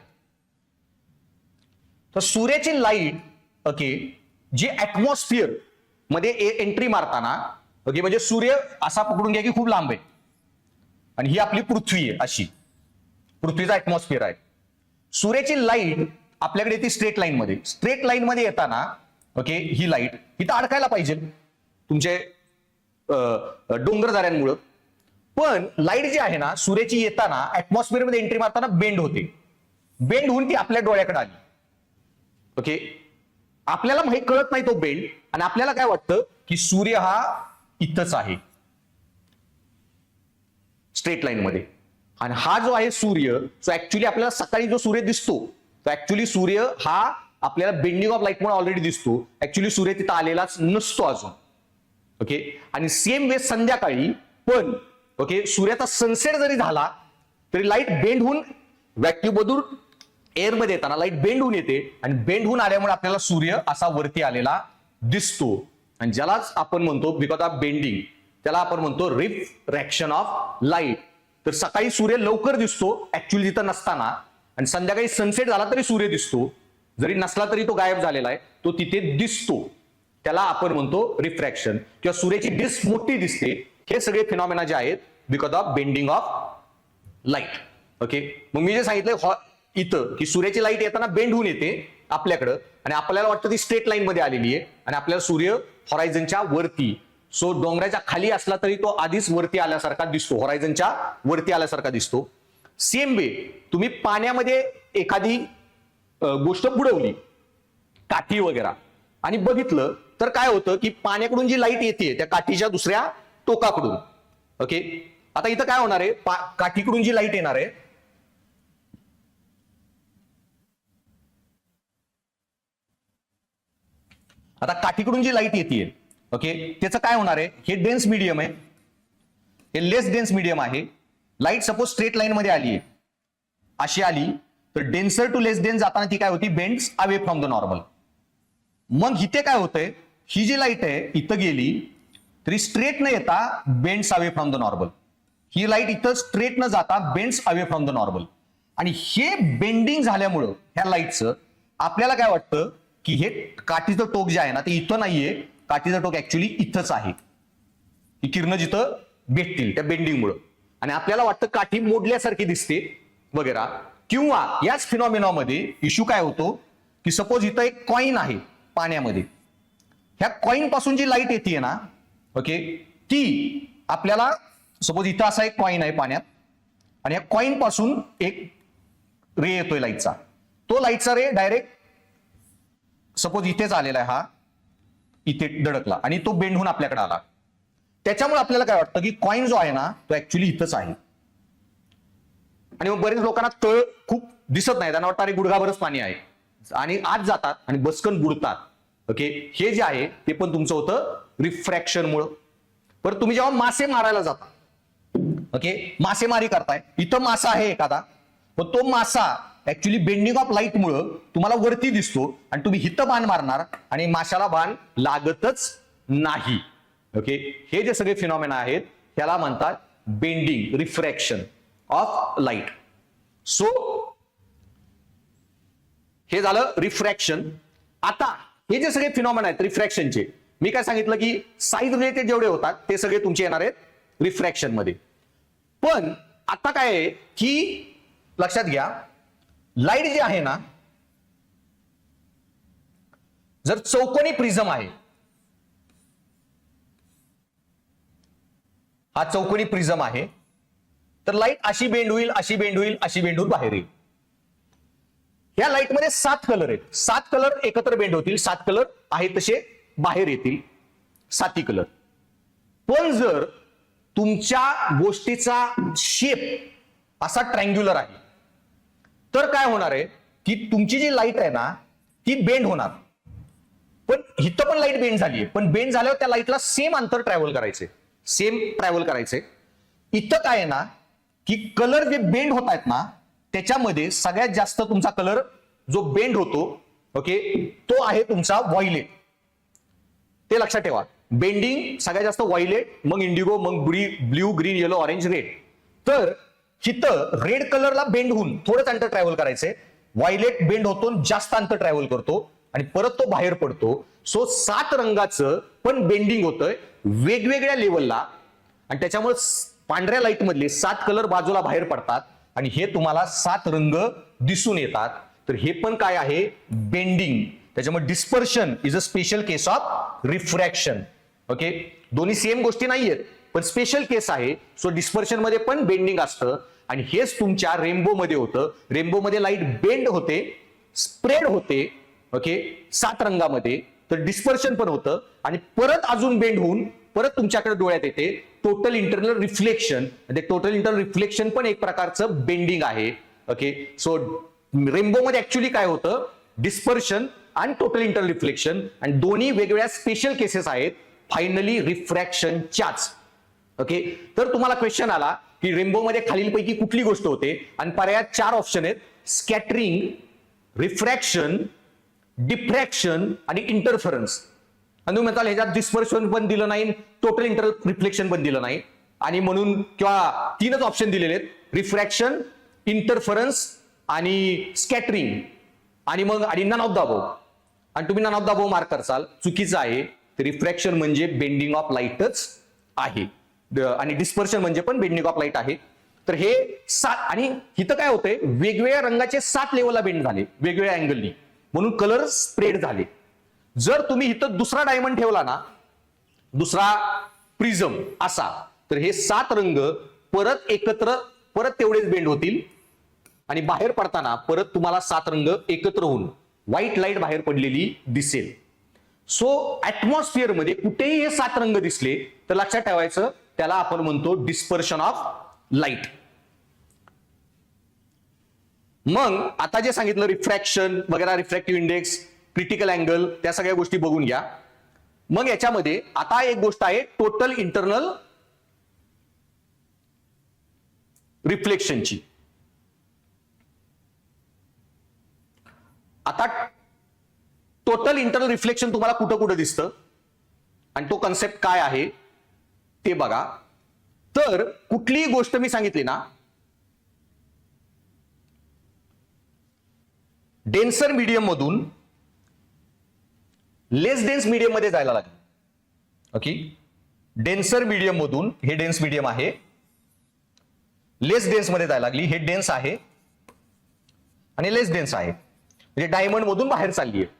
तर सूर्याची लाईट ओके जी ऍटमॉस्फिअर मध्ये एंट्री मारताना, ओके म्हणजे सूर्य असा पकडून घ्या की खूप लांब आहे आणि ही आपली पृथ्वी आहे, अशी पृथ्वीचा ऍटमॉस्फिअर आहे. सूर्याची लाईट आपल्याकडे येते स्ट्रेट लाईन मध्ये, स्ट्रेट लाईन मध्ये येताना ओके ही लाईट इथं अडकायला पाहिजे तुमचे डोंगरदऱ्यांमुळं, पण लाईट जी आहे ना सूर्याची येताना ऍटमॉस्फिअर मध्ये एंट्री मारताना बेंड होते, बेंड होऊन ती आपल्या डोळ्याकडे आली. ओके, आपल्याला माहित कळत नाही तो बेंड, आणि आपल्याला काय वाटतं की सूर्य हा इथंच आहे स्ट्रेट लाईन मध्ये, आणि हा जो आहे सूर्य, सो ऍक्च्युली आपल्याला सकाळी जो सूर्य दिसतो, तो ऍक्च्युली सूर्य हा आपल्याला बेंडिंग ऑफ लाईट मुळे ऑलरेडी दिसतो, ऍक्च्युली सूर्य तिथं आलेलाच नसतो अजून. ओके, आणि सेम वे संध्याकाळी पण ओके सूर्याचा सनसेट जरी झाला तरी लाईट बेंड होऊन व्हॅक्यूम मधून एअर मध्ये येताना लाईट बेंड होऊन येते, आणि बेंड होऊन आल्यामुळे आपल्याला सूर्य असा वरती आलेला दिसतो, आणि ज्यालाच आपण म्हणतो बिकॉज ऑफ बेंडिंग, त्याला आपण म्हणतो रिफ्रॅक्शन ऑफ लाईट. तर सकाळी सूर्य लवकर दिसतो ऍक्च्युअली तिथं नसताना, आणि संध्याकाळी सनसेट झाला तरी सूर्य दिसतो, जरी नसला तरी तो गायब झालेला आहे, तो तिथे दिसतो, त्याला आपण म्हणतो रिफ्रॅक्शन, किंवा सूर्याची डिस्क मोठी दिसते. हे सगळे फिनॉमिना जे आहेत because of bending of light. Okay, मग मी जे सांगितलं इथं की सूर्याची लाईट येताना बेंड होऊन येते आपल्याकडं, आणि आपल्याला वाटतं ती स्ट्रेट लाईन मध्ये आलेली आहे, आणि आपल्याला सूर्य हॉरायझनच्या वरती, सो डोंगराच्या खाली असला तरी तो आधीच वरती आल्यासारखा दिसतो, हॉरायझनच्या वरती आल्यासारखा दिसतो. सेम वे तुम्ही पाण्यामध्ये एखादी गोष्ट बुडवली, काठी वगैरे, आणि बघितलं तर काय होतं की पाण्याकडून जी लाईट येते त्या काठीच्या दुसऱ्या टोकाकडून. ओके, आता इथं काय होणार आहे, काठीकडून जी लाईट येणार आहे, आता काठीकडून जी लाईट येते ओके त्याचं काय होणार आहे, हे डेन्स मीडियम आहे, हे लेस डेन्स मीडियम आहे. लाईट सपोज स्ट्रेट लाईन मध्ये आली आहे, अशी आली, तर डेन्सर टू लेस डेन्स जाताना ती काय होती, bends away from the normal. मग इथे काय होतंय, ही जी लाईट आहे इथं गेली तरी स्ट्रेट न येता bends away from the normal, ही लाईट इथं स्ट्रेट न जाता bends away from the normal. आणि हे बेंडिंग झाल्यामुळं ह्या लाईटचं आपल्याला काय वाटतं की हे काठीचं टोक जे आहे ना ते इथं नाहीये, काठीचं टोक ऍक्च्युली इथंच आहे, ही किरण जिथं भेटतील त्या बेंडिंगमुळं, आणि आपल्याला वाटतं काठी मोडल्यासारखी दिसते वगैरे. किंवा याच फिनॉमिनामध्ये इश्यू काय होतो की सपोज इथं एक कॉइन आहे पाण्यामध्ये, ह्या कॉइन पासून जी लाईट येते ना ओके ती आपल्याला, सपोज इथं असा एक कॉइन आहे पाण्यात, आणि या कॉइन पासून एक रे येतोय लाईटचा, तो लाईटचा रे डायरेक्ट सपोज इथेच आलेला आहे, हा इथे धडकला आणि तो बेंड होऊन आपल्याकडे आला. त्याच्यामुळे आपल्याला काय वाटतं की कॉइन जो आहे ना तो ऍक्च्युली इथंच आहे. आणि मग बरेच लोकांना तळ खूप दिसत नाही, त्यांना वाटतं अरे गुडघाभरच पाणी आहे आणि आत जातात आणि बसकन बुडतात. ओके, हे जे आहे ते पण तुमचं होतं रिफ्रॅक्शनमुळं. बरं, तुम्ही जेव्हा मासे मारायला जाता, ओके, मासेमारी करताय, इथं मासा आहे एखादा, पण तो मासा ऍक्च्युली बेंडिंग ऑफ लाईट मुळे तुम्हाला वरती दिसतो आणि तुम्ही हिथं बाण मारणार आणि माशाला बाण लागतच नाही. ओके, हे जे सगळे फिनॉमेना आहेत त्याला म्हणतात bending, refraction of light. So हे झालं रिफ्रॅक्शन. आता हे जे सगळे फिनॉमेना आहेत रिफ्रॅक्शनचे, मी काय सांगितलं की साईज रिलेटेड जेवढे होतात ते सगळे तुमचे येणार आहेत रिफ्रॅक्शन मध्ये. पण आता काय आहे की लक्षात घ्या, लाईट जी आहे ना, जर चौकोनी प्रिझम आहे, हा चौकोनी प्रिझम आहे, तर लाईट अशी बेंड होईल, अशी बेंड होईल, अशी बेंड होऊन बाहेर येईल. या लाईटमध्ये 7 कलर आहेत, 7 कलर एकत्र बेंड होतील, 7 कलर आहेत तसे बाहेर येतील, 7 कलर. पण जर तुमच्या गोष्टीचा शेप असा ट्रँग्युलर आहे तर काय होणार आहे की तुमची जी लाईट आहे ना ती बेंड होणार. पण इथं पण लाईट बेंड झाली आहे, पण बेंड झाल्यावर त्या लाईटला सेम अंतर ट्रॅव्हल करायचे, सेम ट्रॅव्हल करायचे. इथं काय आहे ना की कलर जे बेंड होत आहेत ना त्याच्यामध्ये सगळ्यात जास्त तुमचा कलर जो बेंड होतो, ओके, तो आहे तुमचा व्हायलेट. ते लक्षात ठेवा, बेंडिंग सगळ्यात जास्त व्हायलेट, मग इंडिगो, मग blue, green, yellow, orange, red. तर इथं रेड कलरला बेंड होऊन थोडंच अंतर ट्रॅव्हल करायचंय, व्हायलेट बेंड होतो, जास्त अंतर ट्रॅव्हल करतो आणि परत तो बाहेर पडतो. सो 7 रंगाचं पण बेंडिंग होतंय वेगवेगळ्या लेवलला आणि त्याच्यामुळे पांढऱ्या लाईट मधले 7 कलर बाजूला बाहेर पडतात आणि हे तुम्हाला 7 रंग दिसून येतात. तर हे पण काय आहे, बेंडिंग. त्याच्यामुळे dispersion is a special case of refraction. Okay, दोन्ही सेम गोष्टी नाहीयेत पण स्पेशल केस आहे. सो डिस्पर्शन मध्ये पण बेंडिंग असतं आणि हेच तुमच्या रेनबो मध्ये होतं. रेनबो मध्ये लाईट बेंड होते, स्प्रेड होते, ओके, 7 रंगामध्ये. तर डिस्पर्शन पण होतं आणि परत अजून बेंड होऊन परत तुमच्याकडे डोळ्यात येते टोटल इंटरनल रिफ्लेक्शन. ते टोटल इंटरनल रिफ्लेक्शन पण एक प्रकारचं बेंडिंग आहे. ओके, सो रेनबो मध्ये ऍक्च्युली काय होतं, डिस्पर्शन आणि टोटल इंटरनल रिफ्लेक्शन, आणि दोन्ही वेगवेगळ्या स्पेशल केसेस आहेत फायनली रिफ्रॅक्शनच्याच. ओके, तर तुम्हाला क्वेश्चन आला की रेनबो मध्ये खालीलपैकी कुठली गोष्ट होते आणि पर्यायात 4 ऑप्शन आहेत, स्कॅटरिंग, रिफ्रॅक्शन, डिफ्रॅक्शन आणि इंटरफरन्स. आणि तुम्ही म्हणताल ह्याच्यात डिस्पर्शन पण दिलं नाही, टोटल इंटरनल रिफ्लेक्शन पण दिलं नाही, आणि म्हणून किंवा 3च ऑप्शन दिलेले आहेत, रिफ्रॅक्शन, इंटरफरन्स आणि स्कॅटरिंग, आणि मग आणि नन ऑफ द अबोव. आणि तुम्ही none of the above mark करसाल, चुकीचं आहे. रिफ्रॅक्शन म्हणजे बेंडिंग ऑफ लाईटच आहे आणि डिस्पर्शन म्हणजे पण बेंडिंग ऑफ लाईट आहे. तर हे 7, आणि इथं काय होतंय, वेगवेगळ्या रंगाचे 7 लेवलला बेंड झाले वेगवेगळ्या अँगलनी, म्हणून कलर स्प्रेड झाले. जर तुम्ही इथं दुसरा डायमंड ठेवला ना, दुसरा प्रिझम असा, तर हे 7 रंग परत एकत्र परत तेवढेच बेंड होतील आणि बाहेर पडताना परत तुम्हाला 7 रंग एकत्र होऊन व्हाईट लाईट बाहेर पडलेली दिसेल. सो ऍटमॉस्फिअर मध्ये कुठेही हे 7 रंग दिसले तर लक्षात ठेवायचं, त्याला आपण म्हणतो डिस्पर्शन ऑफ लाईट. मग आता जे सांगितलं रिफ्रॅक्शन वगैरे, रिफ्रॅक्टिव्ह इंडेक्स, क्रिटिकल अँगल, त्या सगळ्या गोष्टी बघून घ्या. मग याच्यामध्ये आता एक गोष्ट आहे टोटल इंटरनल रिफ्लेक्शनची. आता टोटल इंटरनल रिफ्लेक्शन तुम्हाला कुठं कुठं दिसतं आणि तो कन्सेप्ट काय आहे ते बघा. तर कुठलीही गोष्ट मी सांगितली ना, डेन्सर मीडियम मधून लेस डेन्स मीडियम मध्ये जायला लागेल. ओके, डेन्सर मीडियम मधून, हे डेन्स मीडियम आहे, लेस डेन्स मध्ये जायला लागली. हे डेन्स आहे आणि लेस डेन्स आहे, म्हणजे डायमंड मधून बाहेर चालली आहे.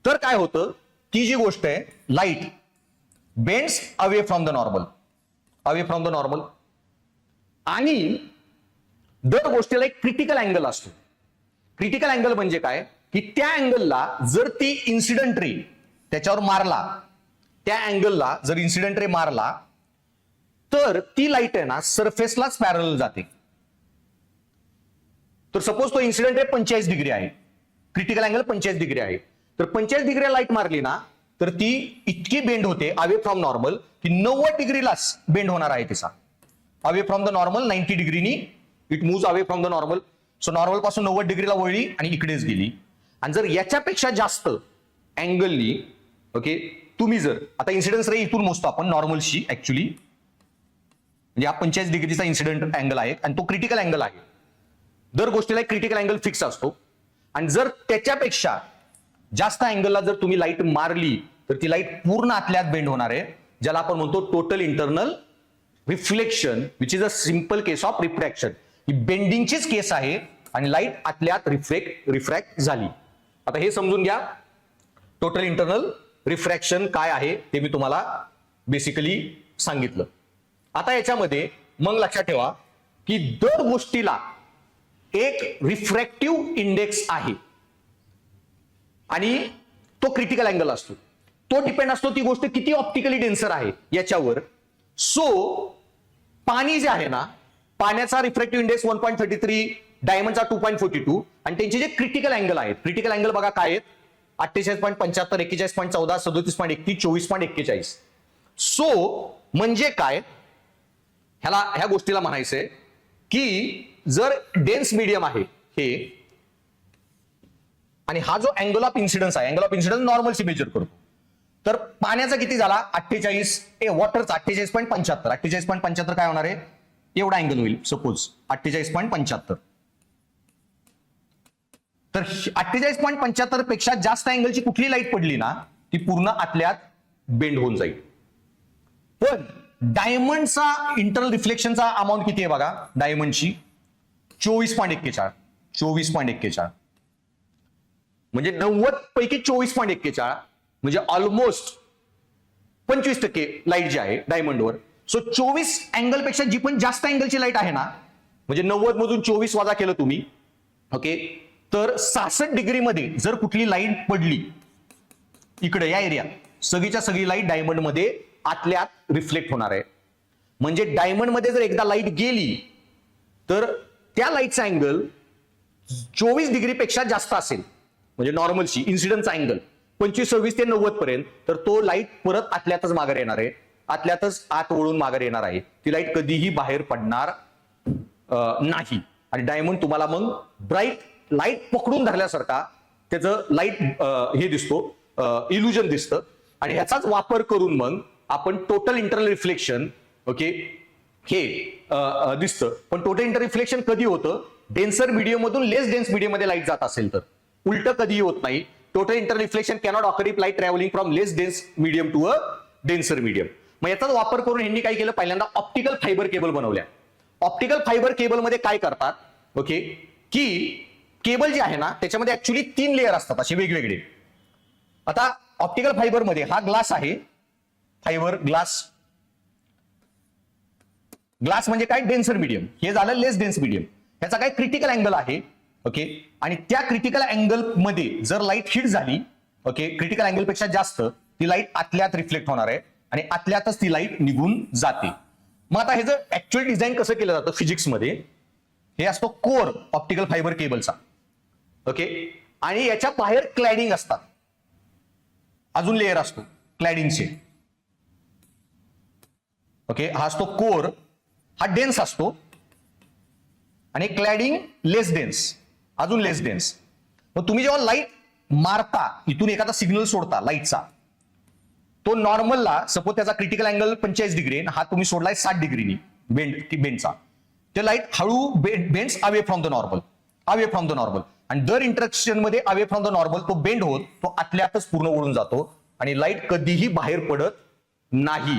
तर काय होतं, ती जी गोष्ट आहे light bends away from the normal, away from the normal, आणि दर गोष्टीला एक क्रिटिकल अँगल असतो. क्रिटिकल अँगल म्हणजे काय की त्या अँगलला जर ती इन्सिडेंट रे त्याच्यावर मारला, त्या अँगलला जर इन्सिडेंट रे मारला तर ती लाईट आहे ना सरफेसलाच पॅरल जाते. तर सपोज तो इन्सिडेंट रे 45 डिग्री आहे, क्रिटिकल अँगल 45 डिग्री आहे, तर 45 डिग्री लाईट मारली ना तर ती इतकी बेंड होते अवे फ्रॉम नॉर्मल की 90 डिग्रीलाच बेंड होणार आहे तिचा. अवे फ्रॉम द नॉर्मल 90 डिग्रीनी it moves away from the normal. So normal पासून 90 डिग्रीला वळली आणि इकडेच गेली. आणि जर याच्यापेक्षा जास्त अँगलनी ओके तुम्ही जर आता इन्सिडन्स रे इथून मोजतो आपण नॉर्मलशी ऍक्च्युली, म्हणजे हा 45 डिग्रीचा इन्सिडेंट अँगल आहे आणि तो क्रिटिकल अँगल आहे. दर गोष्टीला एक क्रिटिकल अँगल फिक्स असतो. आणि जर त्याच्यापेक्षा जास्त अँगलला जर तुम्ही लाईट मारली तर ती लाईट पूर्ण आतल्यात बेंड होणार आहे, ज्याला आपण म्हणतो total internal reflection, which is a simple case of refraction. ही बेंडिंगचीच केस आहे आणि लाईट आतल्यात रिफ्रॅक्ट झाली. आता हे समजून घ्या टोटल इंटरनल रिफ्रॅक्शन काय आहे ते मी तुम्हाला बेसिकली सांगितलं. आता याच्यामध्ये मग लक्षात ठेवा की दर गोष्टीला एक रिफ्रॅक्टिव्ह इंडेक्स आहे आणि तो क्रिटिकल अँगल असतो. तो डिपेंड असतो ती गोष्ट किती ऑप्टिकली डेन्सर आहे याच्यावर. सो पाणी जे आहे ना, पाण्याचा रिफ्रॅक्टिव्ह इंडेक्स 1.33, डायमंडचा 2.42 आणि त्यांचे जे क्रिटिकल अँगल आहेत, क्रिटिकल अँगल बघा काय आहेत, 48.75, 41.14, 37.31, 24.41. सो म्हणजे काय, ह्या गोष्टीला म्हणायचंय की जर डेन्स मीडियम आहे हे आणि हा जो अँगल ऑफ इन्सिडन्स आहे, अँगल ऑफ इन्सिडन्स नॉर्मलशी मेजर करतो, तर पाण्याचा किती झाला 48, वॉटरचा 48.75, 48.75 काय होणार आहे, एवढा अँगल होईल सपोज 48.75. तर 48.75 पेक्षा जास्त अँगलची कुठली लाईट पडली ना ती पूर्ण आतल्यात बेंड होऊन जाईल. पण डायमंडचा इंटरनल रिफ्लेक्शनचा अमाऊंट किती आहे बघा, डायमंडची 24.41, 24.41 म्हणजे 90 पैकी 24.41 म्हणजे ऑलमोस्ट 25% लाईट जी आहे डायमंडवर. सो 24 अँगल पेक्षा जी पण जास्त अँगलची लाईट आहे ना, म्हणजे 90 मधून 24 वजा केलं तुम्ही ओके, तर 66 डिग्री मध्ये जर कुठली लाईट पडली इकडे या एरियात, सगळीच्या सगळी लाईट डायमंड मध्ये आतल्यात रिफ्लेक्ट होणार आहे. म्हणजे डायमंड मध्ये जर एकदा लाईट गेली तर त्या लाईटचा अँगल 24 डिग्री पेक्षा जास्त असेल, म्हणजे नॉर्मलशी इन्सिडन्सचा अँगल 25, 26 ते 90 पर्यंत, तर तो लाईट परत आतल्यातच माघार येणार आहे, आतल्यातच आत वळून माघार येणार आहे. ती लाईट कधीही बाहेर पडणार नाही. आणि डायमंड तुम्हाला मग ब्राईट लाईट पकडून धरल्यासारखा त्याचं लाईट हे दिसतो, इल्युजन दिसतं. आणि ह्याचाच वापर करून मग आपण टोटल इंटरनल रिफ्लेक्शन ओके हे दिसतं. पण टोटल इंटर रिफ्लेक्शन कधी होतं, डेन्सर मीडियम मधून लेस डेन्स मीडियम मध्ये लाईट जात असेल तर, उलट कधीही होत नाही. Total inter reflection cannot occur if light travelling from less dense medium to a denser medium. मग याचाच वापर करून यांनी काय केलं, पहिल्यांदा ऑप्टिकल फायबर केबल बनवल्या. ऑप्टिकल फायबर केबल मध्ये काय करतात ओके, की केबल जे आहे ना त्याच्यामध्ये ऍक्च्युली 3 लेअर असतात असे वेगवेगळे. आता ऑप्टिकल फायबर मध्ये हा ग्लास आहे, फायबर ग्लास, ग्लास म्हणजे काय, डेन्सर मीडियम, हे झालं लेस डेन्स मीडियम. ह्याचा काय क्रिटिकल अँगल आहे ओके, आणि त्या क्रिटिकल अँगल मध्ये जर लाईट हिट झाली ओके, क्रिटिकल अँगल पेक्षा जास्त, ती लाईट आतल्यात रिफ्लेक्ट होणार आहे आणि आतल्यातच ती लाईट निघून जाते. मग आता हे जर ऍक्च्युअल डिझाईन कसं केलं जातं फिजिक्समध्ये, हे असतो कोर ऑप्टिकल फायबर केबलचा ओके, आणि याच्या बाहेर क्लॅडिंग असतात, अजून लेअर असतो क्लॅडिंगचे ओके. हा असतो कोर, हा डेन्स असतो, आणि क्लॅडिंग लेस डेन्स, अजून लेस डेन्स. मग तुम्ही जेव्हा लाईट मारता, इथून एखादा सिग्नल सोडता लाईटचा, तो नॉर्मलला सपोज त्याचा क्रिटिकल अँगल 45 डिग्री, हा तुम्ही सोडलाय 60 डिग्रीनी बेंडचा, ते लाईट हळू bends away from the normal, away from the normal. आणि दर इंटरॅक्शन मध्ये अवे फ्रॉम द नॉर्मल तो बेंड होत तो आतल्यातच पूर्ण ओढून जातो आणि लाईट कधीही बाहेर पडत नाही.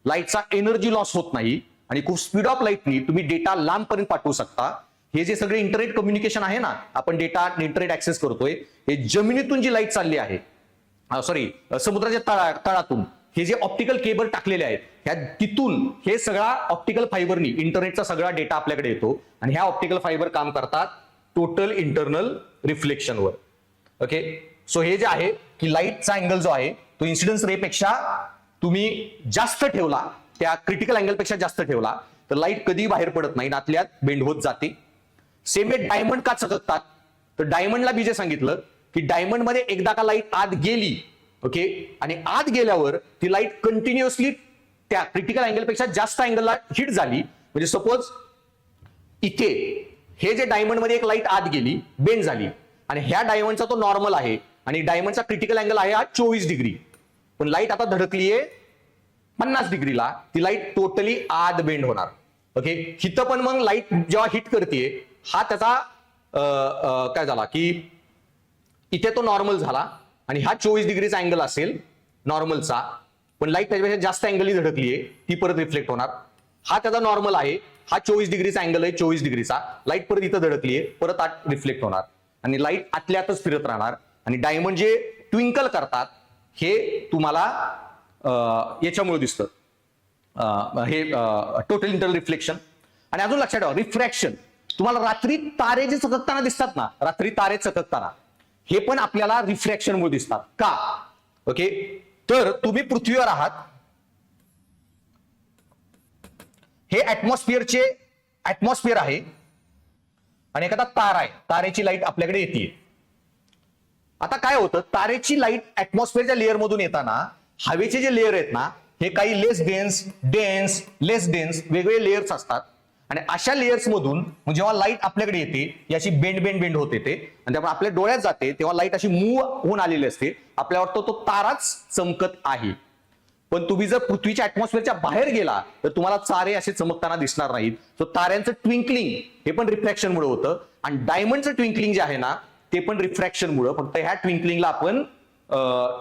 लाईटचा एनर्जी लॉस होत नाही आणि खूप स्पीड ऑफ लाईटनी तुम्ही डेटा लांबपर्यंत पाठवू शकता. हे जे सगळे इंटरनेट कम्युनिकेशन आहे ना, आपण डेटा इंटरनेट ऍक्सेस करतोय, हे जमिनीतून जी लाईट चालली आहे, सॉरी समुद्राच्या तळातून, हे जे ऑप्टिकल केबल टाकलेले आहेत, ह्या तिथून हे सगळा ऑप्टिकल फायबरनी इंटरनेटचा सगळा डेटा आपल्याकडे येतो आणि ह्या ऑप्टिकल फायबर काम करतात टोटल इंटरनल रिफ्लेक्शनवर ओके. सो हे जे आहे की लाईटचा अँगल जो आहे तो इन्सिडन्स रे पेक्षा तुम्ही जास्त ठेवला, त्या क्रिटिकल अँगल पेक्षा जास्त ठेवला, तर लाईट कधीही बाहेर पडत नाही, आतल्यात बेंड होत जाते. सेम हे डायमंड का चककतात, तर डायमंडला मी जे सांगितलं की डायमंड मध्ये एकदा का लाईट आत गेली, ओके, आणि आत गेल्यावर ती लाईट कंटिन्युअसली त्या क्रिटिकल अँगल पेक्षा जास्त अँगलला हिट झाली, म्हणजे सपोज इथे हे जे डायमंड मध्ये एक लाईट आत गेली, बेंड झाली, आणि ह्या डायमंडचा तो नॉर्मल आहे आणि डायमंडचा क्रिटिकल अँगल आहे हा 24 डिग्री, पण लाईट आता धडकलीये 50 डिग्रीला, ती लाईट टोटली आत बेंड होणार. ओके, हिथं पण मग लाईट जेव्हा हिट करते, हा त्याचा काय झाला की इथे तो नॉर्मल झाला आणि हा 24 डिग्रीचा अँगल असेल नॉर्मलचा, पण लाईट त्याच्यापेक्षा जास्त अँगलही धडकलीये, ती परत रिफ्लेक्ट होणार. हा त्याचा नॉर्मल आहे, हा 24 डिग्रीचा अँगल आहे, 24 डिग्रीचा, लाईट परत इथं धडकलीये, परत आत रिफ्लेक्ट होणार आणि लाईट आतल्यातच फिरत राहणार. आणि डायमंड जे ट्विंकल करतात हे तुम्हाला याच्यामुळे दिसतं, हे टोटल इंटरनल रिफ्लेक्शन. आणि अजून लक्षात ठेवा, रिफ्रॅक्शन. तुम्हाला रात्री तारे जे चककताना दिसतात ना, रात्री तारे चककताना, हे पण आपल्याला रिफ्रॅक्शनमुळे दिसतात. का? ओके, तर तुम्ही पृथ्वीवर आहात, हे ऍटमॉस्फिअर आहे आणि एखादा तारा आहे, तारेची लाईट आपल्याकडे येते. आता काय होतं, तारेची लाईट ऍटमॉस्फिअरच्या लेअर मधून येताना हवेचे जे लेअर आहेत ना, हे काही लेस डेन्स, डेन्स, लेस डेन्स वेगवेगळे लेयर्स असतात. आणि अशा लेयर्स मधून जेव्हा लाईट आपल्याकडे येते, याची बेंड होते ते, आणि त्यामुळे आपल्या डोळ्यात जाते, तेव्हा लाईट अशी मूव्ह होऊन आलेली असते, आपल्याला वाटतं तो ताराच चमकत आहे. पण तुम्ही जर पृथ्वीच्या ऍटमॉस्फिअरच्या बाहेर गेला तर तुम्हाला तारे असे चमकताना दिसणार नाहीत. सो ताऱ्यांचं ट्विंकलिंग हे पण रिफ्रॅक्शनमुळे होतं, आणि डायमंडचं ट्विंकलिंग जे आहे ना, ते पण रिफ्रॅक्शनमुळे. फक्त ह्या ट्विंकलिंगला आपण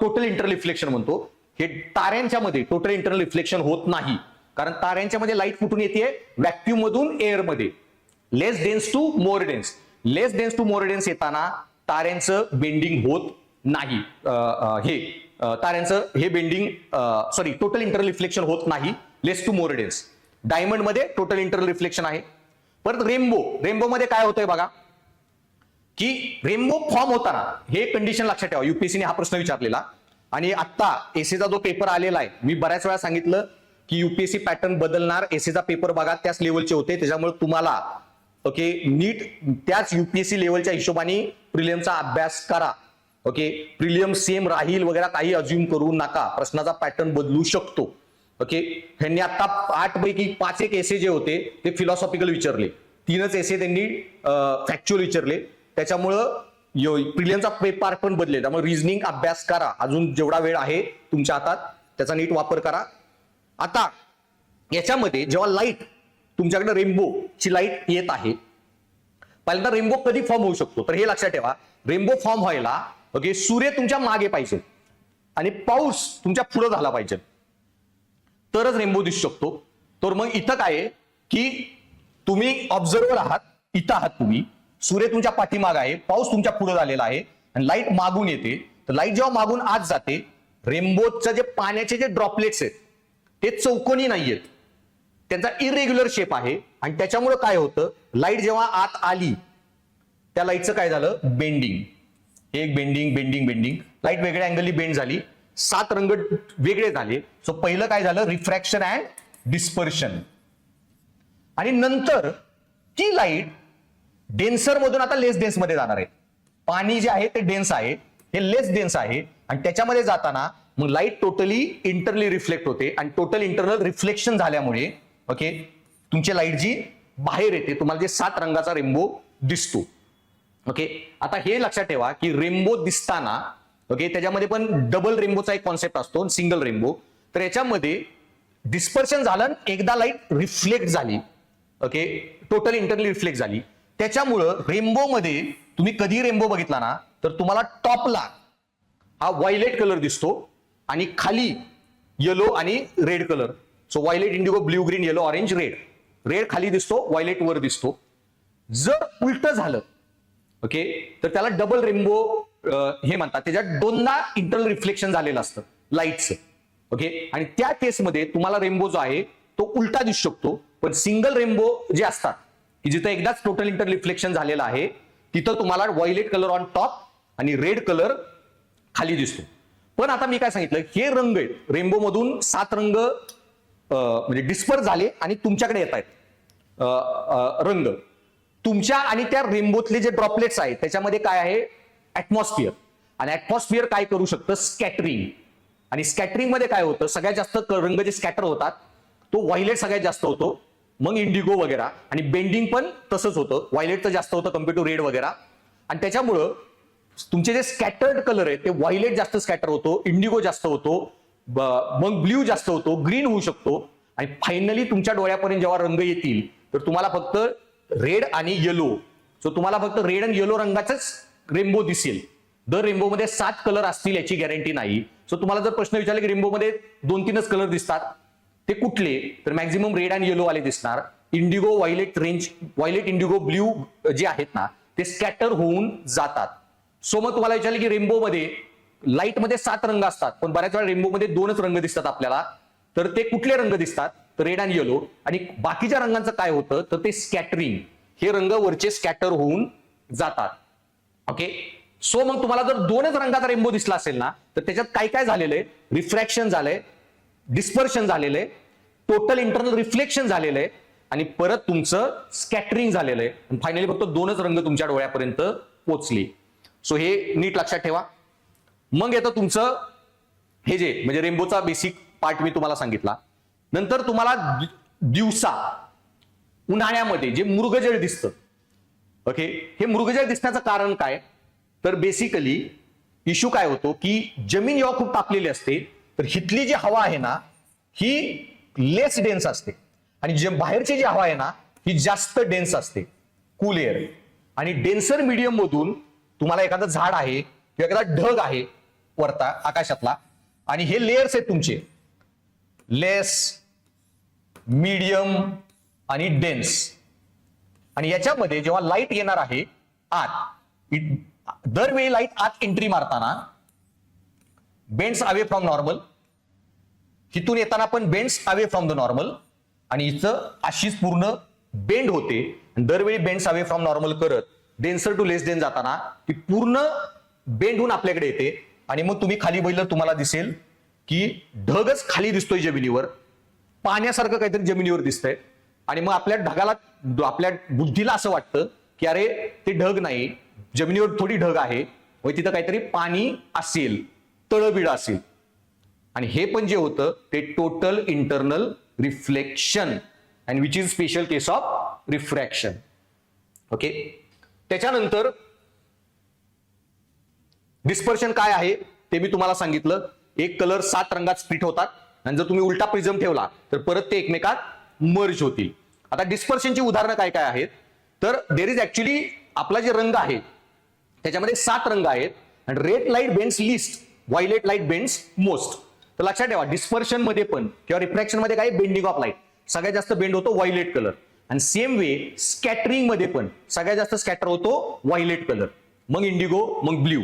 टोटल इंटरनल रिफ्लेक्शन म्हणतो. हे ताऱ्यांच्या मध्ये टोटल इंटरनल रिफ्लेक्शन होत नाही, कारण ताऱ्यांच्या मध्ये लाईट कुठून येते, व्हॅक्यूम मधून एअर मध्ये. Less dense to more dense, less dense to more dense येताना ताऱ्यांचं बेंडिंग होत नाही. हे ताऱ्यांचं हे bending sorry total internal reflection होत नाही, less to more dense. Diamond मध्ये टोटल इंटरनल रिफ्लेक्शन आहे. परत रेनबो मध्ये काय होतंय बघा, की रेनबो फॉर्म होताना हे कंडिशन लक्षात ठेवा, युपीएससीने हा प्रश्न विचारलेला. आणि आता एसीचा जो पेपर आलेला आहे, मी बऱ्याच वेळा सांगितलं की युपीएससी पॅटर्न बदलणार, एसीचा पेपर बघा त्याच लेवलचे होते, त्याच्यामुळे तुम्हाला ओके नीट त्याच युपीएससी लेवलच्या हिशोबाने प्रिलियमचा अभ्यास करा. ओके, प्रिलियम सेम राहील वगैरे काही अज्युम करू नका, प्रश्नाचा पॅटर्न बदलू शकतो. ओके, ह्यांनी आता 8 पैकी 5 एक एसे जे होते ते फिलॉसॉफिकल विचारले, 3च एसे त्यांनी फॅक्च्युअल विचारले, त्याच्यामुळं प्रिलियमचा पेपर पण बदलेल. त्यामुळे रिझनिंग अभ्यास करा, अजून जेवढा वेळ आहे तुमच्या हातात त्याचा नीट वापर करा. आता याच्यामध्ये जेव्हा लाईट तुमच्याकडे रेनबोची लाईट येत आहे, पहिल्यांदा रेनबो कधी फॉर्म होऊ शकतो, तर हे लक्षात ठेवा, रेनबो फॉर्म व्हायला ओके सूर्य तुमच्या मागे पाहिजे आणि पाऊस तुमच्या पुढे झाला पाहिजे, तरच रेनबो दिसू शकतो. तर मग इथं काय आहे की तुम्ही ऑब्झर्वर आहात, इथं आहात तुम्ही, सूर्य तुमच्या पाठीमाग आहे, पाऊस तुमच्या पुढे झालेला आहे आणि लाईट मागून येते. तर लाईट जेव्हा मागून आत जाते, रेनबोचं जे पाण्याचे जे ड्रॉपलेट्स आहेत ते चौकोनी नाहीयेत, त्यांचा इरेग्युलर शेप आहे. आणि त्याच्यामुळे काय होतं, लाईट जेव्हा आत आली त्या लाईटचं काय झालं, बेंडिंग. एक बेंडिंग, लाईट वेगळ्या अँगलनी बेंड झाली, 7 रंग वेगळे झाले. सो पहिलं काय झालं, रिफ्रॅक्शन अँड डिस्पर्शन. आणि नंतर ती लाईट डेन्सर मधून आता लेस डेन्स मध्ये जाणार आहे. पाणी जे आहे ते डेन्स आहे, हे लेस डेन्स आहे, आणि त्याच्यामध्ये जाताना मग लाईट टोटली इंटरनली रिफ्लेक्ट होते. आणि टोटल इंटरनल रिफ्लेक्शन झाल्यामुळे ओके तुमची लाईट जी बाहेर येते, तुम्हाला जे 7 रंगाचा रेनबो दिसतो. ओके, आता हे लक्षात ठेवा की रेनबो दिसताना ओके त्याच्यामध्ये पण डबल रेनबोचा एक कॉन्सेप्ट असतो, सिंगल रेनबो. तर याच्यामध्ये डिस्पर्शन झालं, एकदा लाईट रिफ्लेक्ट झाली, ओके टोटल इंटरनली रिफ्लेक्ट झाली, त्याच्यामुळं रेनबो मध्ये तुम्ही कधी रेनबो बघितला ना, तर तुम्हाला टॉपला हा व्हायलेट कलर दिसतो आणि खाली येलो आणि red colour. So violet, indigo, blue, green, yellow, orange, red. Red खाली दिसतो, व्हायलेट वर दिसतो. जर उलट झालं ओके तर त्याला डबल रेनबो हे म्हणतात, त्याच्यात दोनदा इंटरनल रिफ्लेक्शन झालेलं असतं लाईटचं. ओके, आणि त्या केसमध्ये तुम्हाला रेनबो जो आहे तो उलटा दिसू शकतो. पण सिंगल रेनबो जे असतात की जिथं एकदाच टोटल इंटरनल रिफ्लेक्शन झालेलं आहे, तिथं तुम्हाला व्हायलेट कलर ऑन टॉप आणि रेड कलर खाली दिसतो. पण आता मी काय सांगितलं, हे रंग आहेत रेनबो मधून 7 रंग म्हणजे डिस्पर्स झाले आणि तुमच्याकडे येत आहेत रंग. तुमच्या आणि त्या रेनबोतले जे ड्रॉपलेट्स आहेत त्याच्यामध्ये काय आहे, ऍटमॉस्फिअर. आणि ऍटमॉस्फिअर काय करू शकतं, स्कॅटरिंग. आणि स्कॅटरिंग मध्ये काय होतं, सगळ्यात जास्त रंग जे स्कॅटर होतात तो व्हायलेट सगळ्यात जास्त होतो, मग इंडिगो वगैरे. आणि बेंडिंग पण तसंच होतं, व्हायलेटचं जास्त होतं कम्पेअर टू रेड वगैरे. आणि त्याच्यामुळं तुमचे जे स्कॅटर्ड कलर आहे ते व्हायलेट जास्त स्कॅटर होतो, इंडिगो जास्त होतो, मग ब्ल्यू जास्त होतो, ग्रीन होऊ शकतो. आणि फायनली तुमच्या डोळ्यापर्यंत जेव्हा रंग येतील तर तुम्हाला फक्त रेड आणि येलो, सो तुम्हाला फक्त रेड आणि येलो रंगाचाच रेनबो दिसेल. दर रेनबो मध्ये 7 कलर असतील याची गॅरंटी नाही. सो तुम्हाला जर प्रश्न विचारला की रेनबो मध्ये 2-3च कलर दिसतात, ते कुठले, तर मॅक्झिमम रेड आणि येलो वाले दिसणार. Indigo, violet range, violet, indigo, blue जे आहेत ना ते स्कॅटर होऊन जातात. सो मग तुम्हाला विचारलं की रेनबो मध्ये लाईट मध्ये 7 रंग असतात, पण बऱ्याच वेळा रेनबो मध्ये 2च रंग दिसतात आपल्याला, तर ते कुठले रंग दिसतात, तर रेड आणि येलो. आणि बाकीच्या रंगांचं काय होतं, तर ते स्कॅटरिंग, हे रंग वरचे स्कॅटर होऊन जातात. ओके, सो मग तुम्हाला जर 2च रंगाचा रेनबो दिसला असेल ना तर त्याच्यात काय काय झालेलं आहे, रिफ्रॅक्शन झालंय, डिस्पर्शन झालेलं आहे, टोटल इंटरनल रिफ्लेक्शन झालेलं आहे, आणि परत तुमचं स्कॅटरिंग झालेलं आहे. आणि फायनली फक्त 2च रंग तुमच्या डोळ्यापर्यंत पोहोचले. सो हे नीट लक्षात ठेवा. मग येतं तुमचं हे जे म्हणजे रेनबोचा बेसिक पार्ट मी तुम्हाला सांगितला. नंतर तुम्हाला दिवसा उन्हाळ्यामध्ये जे मृगजळ दिसतं, ओके, हे मृगजळ दिसण्याचं कारण काय, तर बेसिकली इश्यू काय होतो की जमीन जेव्हा खूप तापलेली असते तर हिथली जी हवा आहे ना ही लेस डेन्स असते, आणि जे बाहेरची जी हवा आहे ना ही जास्त डेन्स असते, कूल एअर. आणि डेन्सर मीडियम मधून तुम्हाला एखादं झाड आहे किंवा एखादा ढग आहे वरता आकाशातला, आणि हे लेयर्स आहेत तुमचे, लेस, मीडियम आणि डेन्स. आणि याच्यामध्ये जेव्हा लाईट येणार आहे आत, दरवेळी लाईट आत एंट्री मारताना बेंड्स अवे फ्रॉम नॉर्मल, इथून येताना पण bends away from the normal, आणि इथं अशीच पूर्ण बेंड होते. दरवेळी बेंड्स अवे फ्रॉम नॉर्मल करत डेन्सर टू लेस डेन्स जाताना ती पूर्ण बेंड होऊन आपल्याकडे येते. आणि मग तुम्ही खाली बघितलं तुम्हाला दिसेल की ढगच खाली दिसतोय जमिनीवर, पाण्यासारखं काहीतरी जमिनीवर दिसतंय. आणि मग आपल्या ढगाला, आपल्या बुद्धीला असं वाटतं की अरे ते ढग नाही, जमिनीवर थोडी ढग आहे, व तिथं काहीतरी पाणी असेल, तळबिड असेल. आणि हे पण जे होतं ते total internal reflection, and which is special case of refraction. Okay, त्याच्यानंतर डिस्पर्शन काय आहे ते मी तुम्हाला सांगितलं. एक कलर 7 रंगात स्प्लिट होतात, आणि जर तुम्ही उलटा प्रिझम ठेवला तर परत ते एकमेकात मर्ज होतील. आता डिस्पर्शनची उदाहरणं काय काय आहेत, तर देर इज ऍक्च्युली आपला जे रंग आहे त्याच्यामध्ये 7 रंग आहेत, आणि red light bends least, violet light bends most. तर लक्षात ठेवा डिस्पर्शन मध्ये पण किंवा रिफ्रॅक्शन मध्ये काय, बेंडिंग ऑफ लाईट सगळ्यात जास्त बेंड होतो व्हायलेट कलर. आणि सेम वे स्कॅटरिंग मध्ये पण सगळ्यात जास्त स्कॅटर होतो व्हायलेट कलर, मग इंडिगो, मग ब्ल्यू.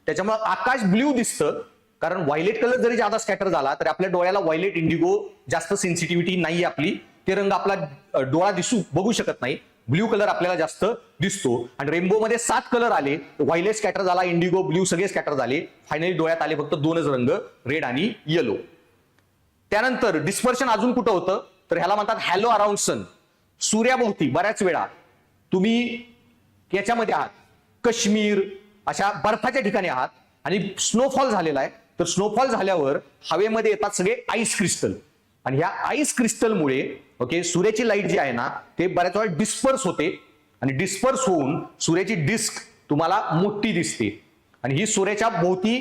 त्याच्यामुळे आकाश ब्ल्यू दिसतं, कारण व्हायलेट कलर जरी जास्त स्कॅटर झाला तरी आपल्या डोळ्याला व्हायलेट, इंडिगो जास्त सेन्सिटिव्हिटी नाही आपली, ते रंग आपला डोळा बघू शकत नाही. ब्ल्यू कलर आपल्याला जास्त दिसतो. आणि रेनबो मध्ये 7 कलर आले, व्हायलेट स्कॅटर झाला, इंडिगो, ब्ल्यू सगळे स्कॅटर झाले, फायनली डोळ्यात आले फक्त 2च रंग, रेड आणि येलो. त्यानंतर डिस्पर्शन अजून कुठं होतं, तर ह्याला म्हणतात हॅलो अराउंड सन. सूर्याभोवती बऱ्याच वेळा तुम्ही याच्यामध्ये आहात, काश्मीर अशा बर्फाच्या ठिकाणी आहात, आणि स्नोफॉल झालेला आहे, तर स्नोफॉल झाल्यावर हवेमध्ये येतात सगळे आईस क्रिस्टल, आणि ह्या आईस क्रिस्टलमुळे ओके सूर्याची लाईट जी आहे ना ते बऱ्याच वेळा डिस्पर्स होते, आणि डिस्पर्स होऊन सूर्याची डिस्क तुम्हाला मोठी दिसते. आणि ही सूर्याच्या भोवती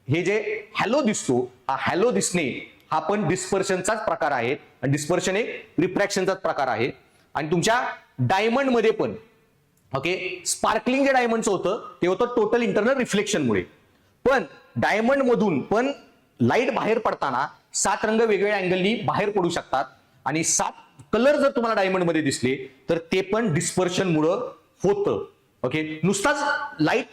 हे जे हॅलो दिसतो, हा हॅलो दिसणे हा पण डिस्पर्शनचाच प्रकार आहे, आणि डिस्पर्शन एक रिफ्रॅक्शनचाच प्रकार आहे. आणि तुमच्या डायमंड मध्ये पण ओके स्पार्कलिंग जे डायमंडचं होतं ते होतं टोटल इंटरनल रिफ्लेक्शनमुळे. पण डायमंड मधून पण लाईट बाहेर पडताना 7 रंग वेगवेगळ्या अँगलनी बाहेर पडू शकतात, आणि 7 कलर जर तुम्हाला डायमंड मध्ये दिसले तर ते पण डिस्पर्शन मुळे होतं. ओके, नुसताच लाईट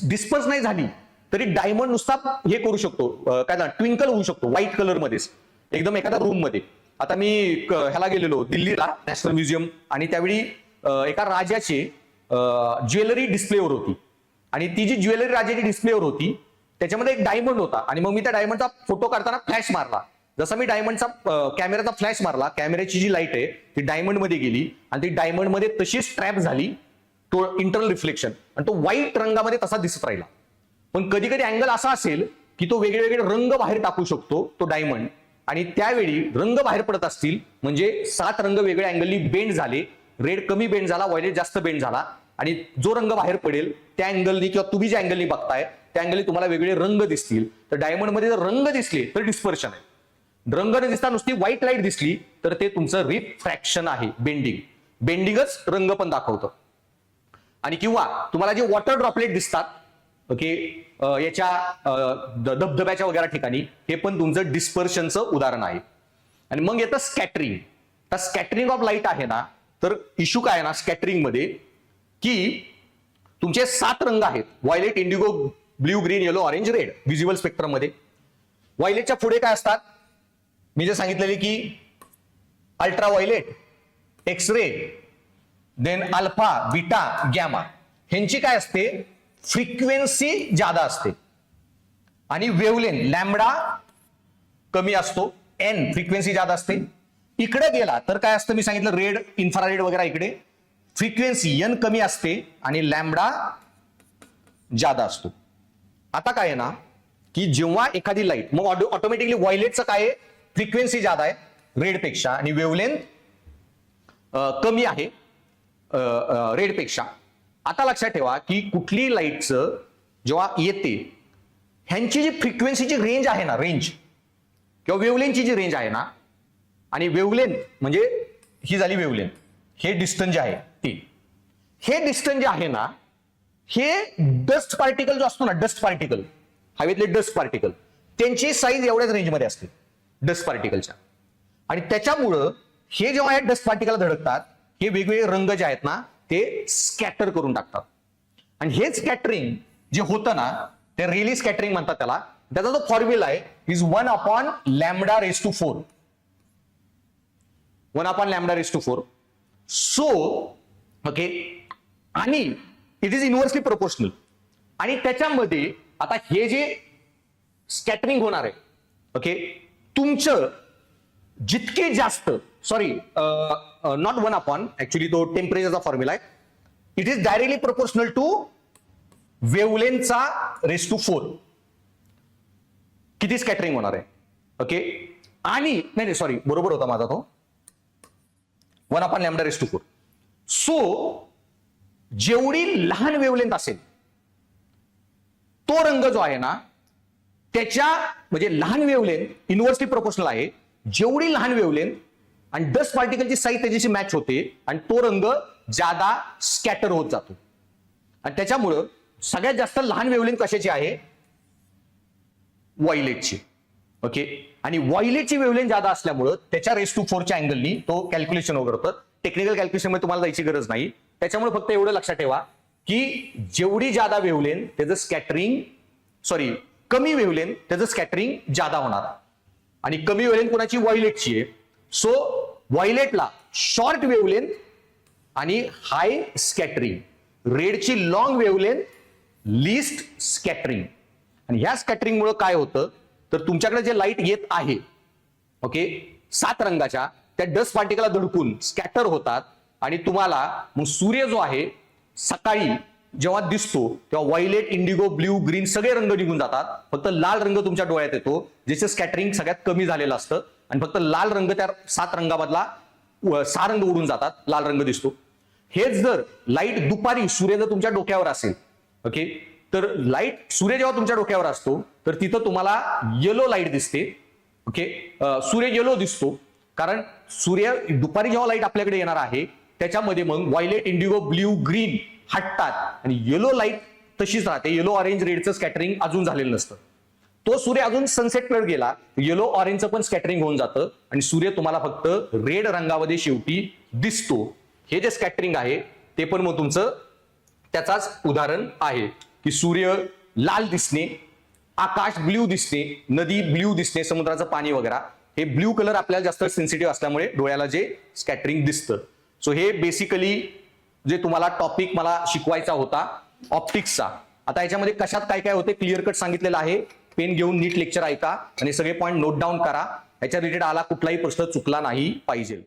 डिस्पर्स नाही झाली तरी डायमंड नुसता हे करू शकतो, काय ना ट्विंकल होऊ शकतो व्हाईट कलर मध्येच एकदम एखाद्या रूम मध्ये. आता मी ह्याला गेलेलो दिल्लीला नॅशनल म्युझियम, आणि त्यावेळी एका राजाची ज्वेलरी डिस्प्लेवर होती, आणि ती जी ज्वेलरी राजाची डिस्प्लेवर होती त्याच्यामध्ये एक डायमंड होता आणि मग मी त्या डायमंडचा फोटो काढताना फ्लॅश मारला. जसा मी डायमंडचा कॅमेराचा फ्लॅश मारला, कॅमेऱ्याची जी लाईट आहे ती डायमंड मध्ये गेली आणि ती डायमंड मध्ये तशीच ट्रॅप झाली, तो इंटरनल रिफ्लेक्शन, आणि तो व्हाईट रंगामध्ये तसा दिसत राहिला. पण कधी कधी अँगल असा असेल की तो वेगळे वेगळे रंग बाहेर टाकू शकतो तो डायमंड, आणि त्यावेळी रंग बाहेर पडत असतील म्हणजे 7 रंग वेगळ्या अँगलनी बेंड झाले, रेड कमी बेंड झाला, व्हायलेट जास्त बेंड झाला, आणि जो रंग बाहेर पडेल त्या अँगलनी किंवा तुम्ही ज्या अँगलनी बघताय त्या अँगलनी तुम्हाला वेगळे रंग दिसतील. तर डायमंड मध्ये जर रंग दिसले तर डिस्पर्शन आहे, रंग न दिसता नुसती व्हाईट लाईट दिसली तर ते तुमचं रिफ्रॅक्शन आहे, बेंडिंगच रंग पण दाखवतं. आणि किंवा तुम्हाला जे वॉटर ड्रॉपलेट दिसतात, ओके, याच्या धबधब्याच्या वगैरे ठिकाणी, हे पण तुमचं डिस्पर्शनचं उदाहरण आहे. आणि मग येतं स्कॅटरिंग. तर स्कॅटरिंग ऑफ लाईट आहे ना, तर इश्यू काय आहे ना स्कॅटरिंग मध्ये, की तुमचे 7 रंग आहेत, violet, indigo, blue, green, yellow, orange, red visual spectrum मध्ये. व्हायलेटच्या पुढे काय असतात, मी जे सांगितलेले की ultraviolet, X ray, then alpha, beta, gamma, ह्यांची काय असते, फ्रिक्वेन्सी ज्यादा असते आणि वेवलेंथ लॅम्बडा कमी असतो, एन फ्रिक्वेन्सी ज्यादा असते. इकडे गेला तर काय असतं, मी सांगितलं रेड, इन्फ्रारेड वगैरे, इकडे फ्रिक्वेन्सी एन कमी असते आणि लॅम्बडा ज्यादा असतो. आता काय आहे ना की जेव्हा एखादी लाईट, मग ऑटोमॅटिकली व्हायलेटचं काय, फ्रिक्वेन्सी ज्यादा आहे रेड पेक्षा आणि वेवलेंथ कमी आहे रेड पेक्षा. आता लक्षात ठेवा की कुठली लाईटचं जेव्हा येते ह्यांची जी फ्रिक्वेन्सीची रेंज आहे ना, रेंज किंवा वेवलेंथची जी रेंज आहे ना, आणि वेवलेंथ म्हणजे ही झाली वेवलेंथ, हे डिस्टन्स जे आहे ते, हे डिस्टन्स जे आहे ना, हे डस्ट पार्टिकल जो असतो ना, डस्ट पार्टिकल, हवेतले डस्ट पार्टिकल, त्यांची साईज एवढ्याच रेंजमध्ये असते डस्ट पार्टिकलच्या. आणि त्याच्यामुळं हे जेव्हा या डस्ट पार्टिकल धडकतात, हे वेगवेगळे रंग जे आहेत ना ते स्कॅटर करून टाकतात. आणि हे स्कॅटरिंग जे होतं ना, ते रेली स्कॅटरिंग म्हणतात त्याला. त्याचा जो फॉर्म्युला आहे इज 1/λ⁴. 1/λ⁴. सो ओके, आणि इट इज इनव्हर्सली प्रोपोर्शनल. आणि त्याच्यामध्ये आता हे जे स्कॅटरिंग होणार आहे, ओके, तुमचं जितके जास्त, सॉरी नॉट 1/, ऍक्च्युली तो टेम्परेचरचा फॉर्म्युला आहे, it is directly proportional to वेवलेंथचा ⁴ किती स्कॅटरिंग होणार आहे, ओके. आणि नाही सॉरी, बरोबर होता माझा तो 1/λ⁴. सो जेवढी लहान वेवलेंथ असेल तो रंग जो आहे ना त्याच्या, म्हणजे लहान वेवलेंथ इनव्हर्सली प्रोपोर्शनल आहे, जेवढी लहान वेवलेंथ आणि डस्ट पार्टिकलची साईज त्याच्याशी मॅच होते आणि तो रंग ज्यादा स्कॅटर होत जातो. आणि त्याच्यामुळं सगळ्यात जास्त लहान वेवलेंथ कशाची आहे, व्हायलेटची, ओके. आणि व्हायलेटची वेवलेंथ ज्यादा असल्यामुळं त्याच्या ⁴ अँगलनी तो कॅल्क्युलेशन वगैरे होतं. टेक्निकल कॅल्क्युलेशन मध्ये तुम्हाला जायची गरज नाही. त्याच्यामुळे फक्त एवढं लक्षात ठेवा की जेवढी ज्यादा वेवलेंथ त्याचं स्कॅटरिंग, सॉरी कमी वेवलेंथ त्याचं स्कॅटरिंग ज्यादा होणार. आणि कमी वेवलेंथ कोणाची, व्हायलेटची आहे. सो व्हायलेटला शॉर्ट वेवलेंथ आणि हाय स्कॅटरिंग, रेडची लॉंग वेवलेंथ, लिस्ट स्कॅटरिंग. आणि ह्या स्कॅटरिंग मुळे काय होतं, तर तुमच्याकडे जे लाईट येत आहे, ओके, 7 रंगाच्या, त्या डस्ट पार्टिकलला धडकून स्कॅटर होतात आणि तुम्हाला मग सूर्य जो आहे सकाळी जेव्हा दिसतो तेव्हा व्हायलेट, इंडिगो, ब्ल्यू, ग्रीन सगळे रंग निघून जातात. फक्त लाल रंग तुमच्या डोळ्यात येतो, ज्याचं स्कॅटरिंग सगळ्यात कमी झालेलं असतं. आणि फक्त लाल रंग, त्या 7 रंगामधला 6 रंग उडून जातात, लाल रंग दिसतो. हेच जर लाईट दुपारी सूर्य जर तुमच्या डोक्यावर असेल, ओके, तर लाईट सूर्य जेव्हा तुमच्या डोक्यावर असतो तर तिथं तुम्हाला येलो लाईट दिसते, ओके. सूर्य येलो दिसतो कारण सूर्य दुपारी जेव्हा लाईट आपल्याकडे येणार आहे त्याच्यामध्ये मग व्हायलेट, इंडिगो, ब्ल्यू, ग्रीन हटतात आणि येलो लाईट तशीच राहते. येलो, ऑरेंज, रेडचं स्कॅटरिंग अजून झालेलं नसतं. तो सूर्य अजून सनसेटकडे गेला, येलो ऑरेंजचं पण स्कॅटरिंग होऊन जातं आणि सूर्य तुम्हाला फक्त रेड रंगामध्ये शेवटी दिसतो. हे जे स्कॅटरिंग आहे ते पण मग तुमचं त्याचाच उदाहरण आहे की सूर्य लाल दिसणे, आकाश ब्ल्यू दिसणे, नदी ब्ल्यू दिसणे, समुद्राचं पाणी वगैरे, हे ब्ल्यू कलर आपल्याला जास्त सेन्सिटिव्ह असल्यामुळे डोळ्याला जे स्कॅटरिंग दिसतं. सो हे बेसिकली जे तुम्हाला टॉपिक मला शिकवायचा होता ऑप्टिक्सचा, आता याच्यामध्ये कशात काय काय होते क्लिअर कट सांगितलेलं आहे. पेन घेऊन नीट लेक्चर ऐका आणि सगळे पॉईंट नोट डाऊन करा. याच्या रिलेटेड आला कुठलाही प्रश्न चुकला नाही पाहिजे.